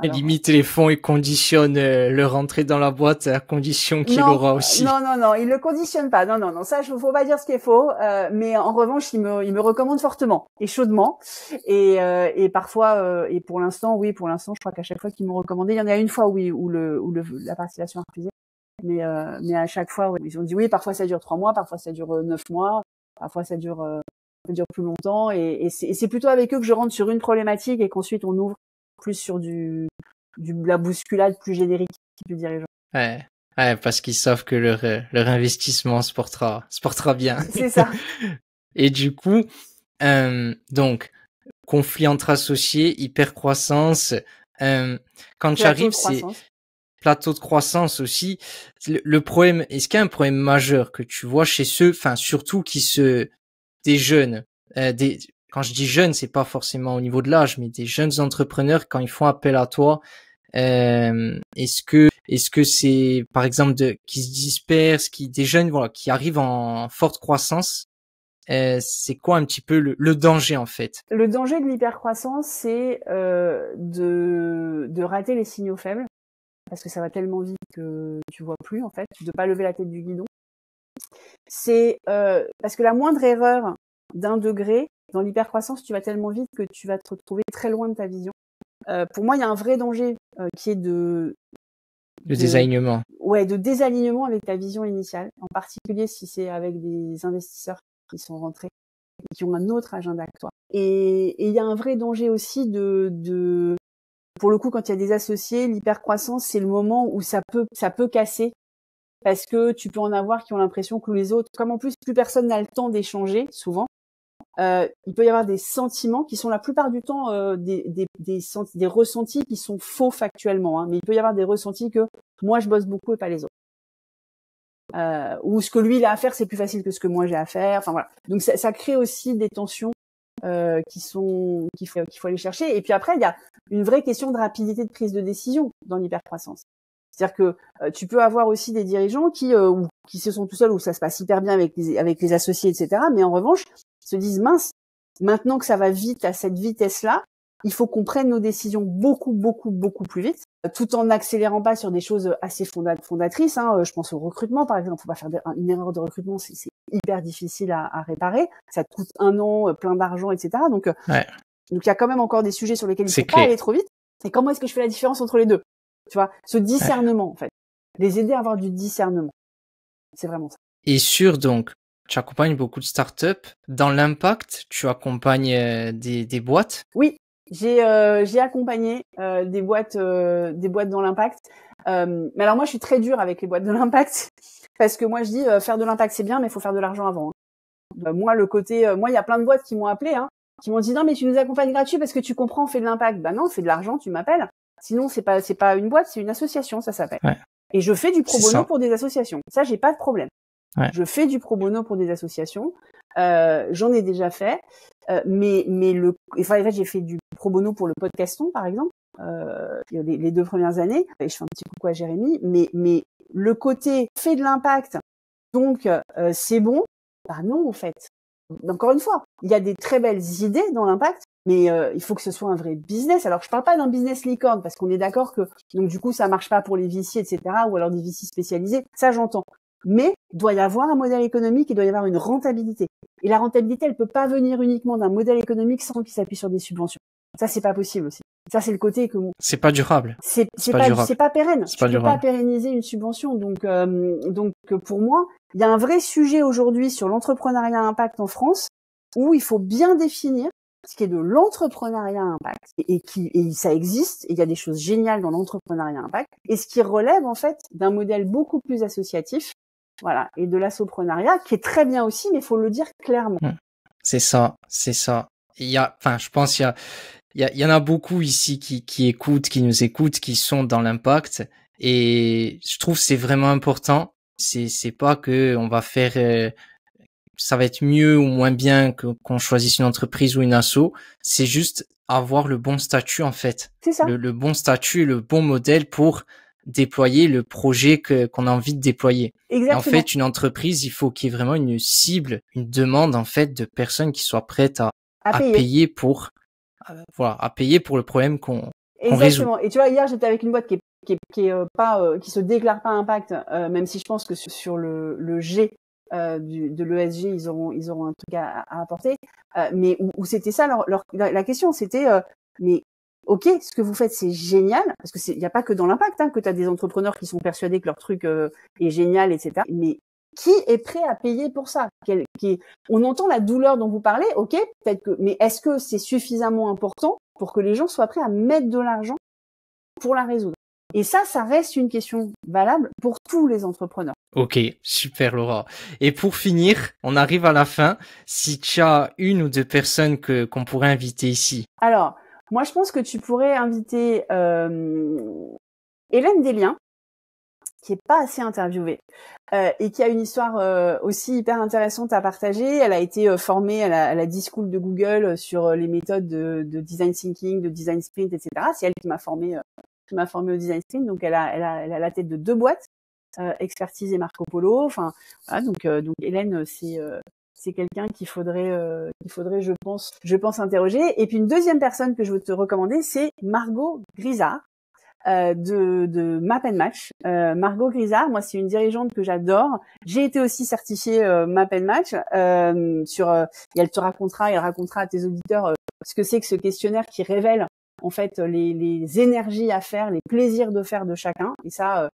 Limite les fonds, ils conditionnent leur entrée dans la boîte à condition qu'il aura aussi. Non, ils le conditionnent pas. Non, ça, faut pas dire ce qui est faux. Mais en revanche, ils me recommandent fortement et chaudement. Et parfois, et pour l'instant, je crois qu'à chaque fois qu'ils m'ont recommandé, il y en a une fois, oui, où la participation a refusé. Mais à chaque fois, ouais, ils ont dit oui. Parfois, ça dure 3 mois, parfois ça dure 9 mois, parfois ça dure plus longtemps. Et c'est plutôt avec eux que je rentre sur une problématique et qu'ensuite on ouvre plus sur la bousculade plus générique du dirigeant. Ouais, parce qu'ils savent que leur investissement se portera bien. C'est ça. Et du coup, donc, conflit entre associés, hypercroissance, quand tu arrives, c'est plateau de croissance aussi. Le problème, est-ce qu'il y a un problème majeur que tu vois chez ceux, enfin, surtout des jeunes, quand je dis jeunes, c'est pas forcément au niveau de l'âge, mais des jeunes entrepreneurs, quand ils font appel à toi, est-ce que c'est, par exemple, qui se dispersent, des jeunes, voilà, qui arrivent en forte croissance, c'est quoi un petit peu le danger, en fait? Le danger de l'hypercroissance, c'est, de rater les signaux faibles, parce que ça va tellement vite que tu vois plus, en fait, de pas lever la tête du guidon. C'est, parce que la moindre erreur d'1 degré, dans l'hypercroissance, tu vas tellement vite que tu vas te retrouver très loin de ta vision. Pour moi, il y a un vrai danger qui est de désalignement. Ouais, de désalignement avec ta vision initiale, en particulier si c'est avec des investisseurs qui sont rentrés et qui ont un autre agenda que toi. Et il y a un vrai danger aussi pour le coup, quand il y a des associés, l'hypercroissance, c'est le moment où ça peut casser. Parce que tu peux en avoir qui ont l'impression que les autres, comme en plus plus personne n'a le temps d'échanger, souvent, il peut y avoir des sentiments qui sont la plupart du temps des ressentis qui sont faux factuellement, hein, mais il peut y avoir des ressentis que moi je bosse beaucoup et pas les autres. Ou ce que lui il a à faire c'est plus facile que ce que moi j'ai à faire. Enfin voilà. Donc ça crée aussi des tensions qu'il faut aller chercher. Et puis après il y a une vraie question de rapidité de prise de décision dans l'hypercroissance. C'est-à-dire que tu peux avoir aussi des dirigeants qui se sont tout seuls, où ça se passe hyper bien avec les associés, etc. Mais en revanche, ils se disent mince, maintenant que ça va vite à cette vitesse-là, il faut qu'on prenne nos décisions beaucoup plus vite, tout en n'accélérant pas sur des choses assez fondatrices. Je pense au recrutement, par exemple. Faut pas faire une erreur de recrutement, c'est hyper difficile à réparer. Ça te coûte 1 an, plein d'argent, etc. Donc il y a quand même encore des sujets sur lesquels il faut pas aller trop vite. Et comment est-ce que je fais la différence entre les deux? Tu vois, ce discernement, en fait. Les aider à avoir du discernement. C'est vraiment ça. Et donc, tu accompagnes beaucoup de startups. Dans l'impact, tu accompagnes des boîtes? Oui, j'ai accompagné des boîtes dans l'impact. Mais alors moi, je suis très dure avec les boîtes de l'impact parce que moi, je dis faire de l'impact, c'est bien, mais il faut faire de l'argent avant. Moi, il y a plein de boîtes qui m'ont appelé, qui m'ont dit non, mais tu nous accompagnes gratuit parce que tu comprends, on fait de l'impact. Bah non, on fait de l'argent, tu m'appelles. Sinon, c'est pas une boîte, c'est une association, ça s'appelle. Ouais. Et je fais du pro bono pour des associations. Ça, j'ai pas de problème. Ouais. Je fais du pro bono pour des associations. J'en ai déjà fait. Mais en fait, j'ai fait du pro bono pour le podcaston, par exemple, les 2 premières années. Et je fais un petit coucou à Jérémy. Mais le côté fait de l'impact, donc c'est bon. Bah non, en fait. Encore une fois, il y a des très belles idées dans l'impact, mais il faut que ce soit un vrai business. Alors, je parle pas d'un business licorne, parce qu'on est d'accord que donc du coup, ça marche pas pour les VC, etc., ou alors des VC spécialisés. Ça, j'entends. Mais il doit y avoir un modèle économique, il doit y avoir une rentabilité. Et la rentabilité, elle peut pas venir uniquement d'un modèle économique sans qu'il s'appuie sur des subventions. Ça, c'est pas possible aussi. Ça, c'est le côté que c'est pas durable. C'est pas pérenne. Tu peux pas pérenniser une subvention. Donc pour moi, il y a un vrai sujet aujourd'hui sur l'entrepreneuriat impact en France où il faut bien définir ce qui est de l'entrepreneuriat impact et ça existe. Et il y a des choses géniales dans l'entrepreneuriat impact et ce qui relève en fait d'un modèle beaucoup plus associatif, voilà, et de l'assoprenariat qui est très bien aussi, mais il faut le dire clairement. C'est ça. Je pense il y en a beaucoup ici qui nous écoutent, qui sont dans l'impact, et je trouve que c'est vraiment important. C'est pas que on va faire, ça va être mieux ou moins bien qu'on choisisse une entreprise ou une asso. C'est juste avoir le bon statut en fait. C'est ça. Le bon statut, le bon modèle pour déployer le projet qu'on a envie de déployer. Exactement. Et en fait, une entreprise, il faut qu'il y ait vraiment une cible, une demande en fait de personnes qui soient prêtes à payer pour à payer pour le problème qu'on résout. Exactement. Et tu vois, hier, j'étais avec une boîte qui se déclare pas impact, même si je pense que sur le G de l'ESG, ils auront un truc à apporter. Mais où c'était ça la question, c'était mais ok, ce que vous faites, c'est génial, parce que il y a pas que dans l'impact que tu as des entrepreneurs qui sont persuadés que leur truc est génial, etc. Mais qui est prêt à payer pour ça? On entend la douleur dont vous parlez, ok, peut-être que, mais est-ce que c'est suffisamment important pour que les gens soient prêts à mettre de l'argent pour la résoudre? Et ça reste une question valable pour tous les entrepreneurs. Ok, super Laura. Et pour finir, on arrive à la fin. Si tu as 1 ou 2 personnes qu'on pourrait inviter ici. Alors, moi je pense que tu pourrais inviter Hélène Desliens, qui est pas assez interviewée et qui a une histoire aussi hyper intéressante à partager. Elle a été formée à la D-School de Google sur les méthodes de design thinking, de design sprint, etc. C'est elle qui m'a formée au design sprint. Donc elle a la tête de 2 boîtes, Expertise et Marco Polo. Enfin, voilà, donc Hélène, c'est quelqu'un qu'il faudrait je pense interroger. Et puis une deuxième personne que je veux te recommander, c'est Margot Grisard. De Map & Match. Margot Grisard, moi c'est une dirigeante que j'adore. J'ai été aussi certifiée Map & Match et elle racontera à tes auditeurs ce que c'est que ce questionnaire qui révèle en fait les énergies à faire, les plaisirs de faire de chacun. Et ça,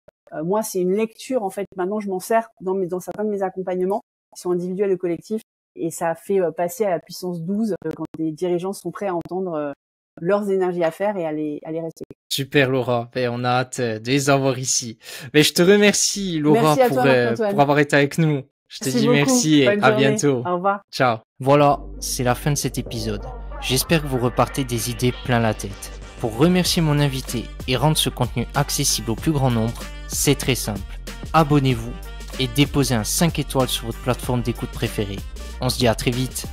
moi c'est une lecture en fait. Maintenant je m'en sers dans certains de mes accompagnements qui sont individuels et collectifs, et ça a fait passer à la puissance 12 quand des dirigeants sont prêts à entendre leurs énergies à faire et à les respecter. Super Laura, on a hâte de les avoir ici. Mais je te remercie Laura pour avoir été avec nous. Je te dis merci et à bientôt. Au revoir. Ciao. Voilà, c'est la fin de cet épisode. J'espère que vous repartez des idées plein la tête. Pour remercier mon invité et rendre ce contenu accessible au plus grand nombre, c'est très simple. Abonnez-vous et déposez un 5 étoiles sur votre plateforme d'écoute préférée. On se dit à très vite.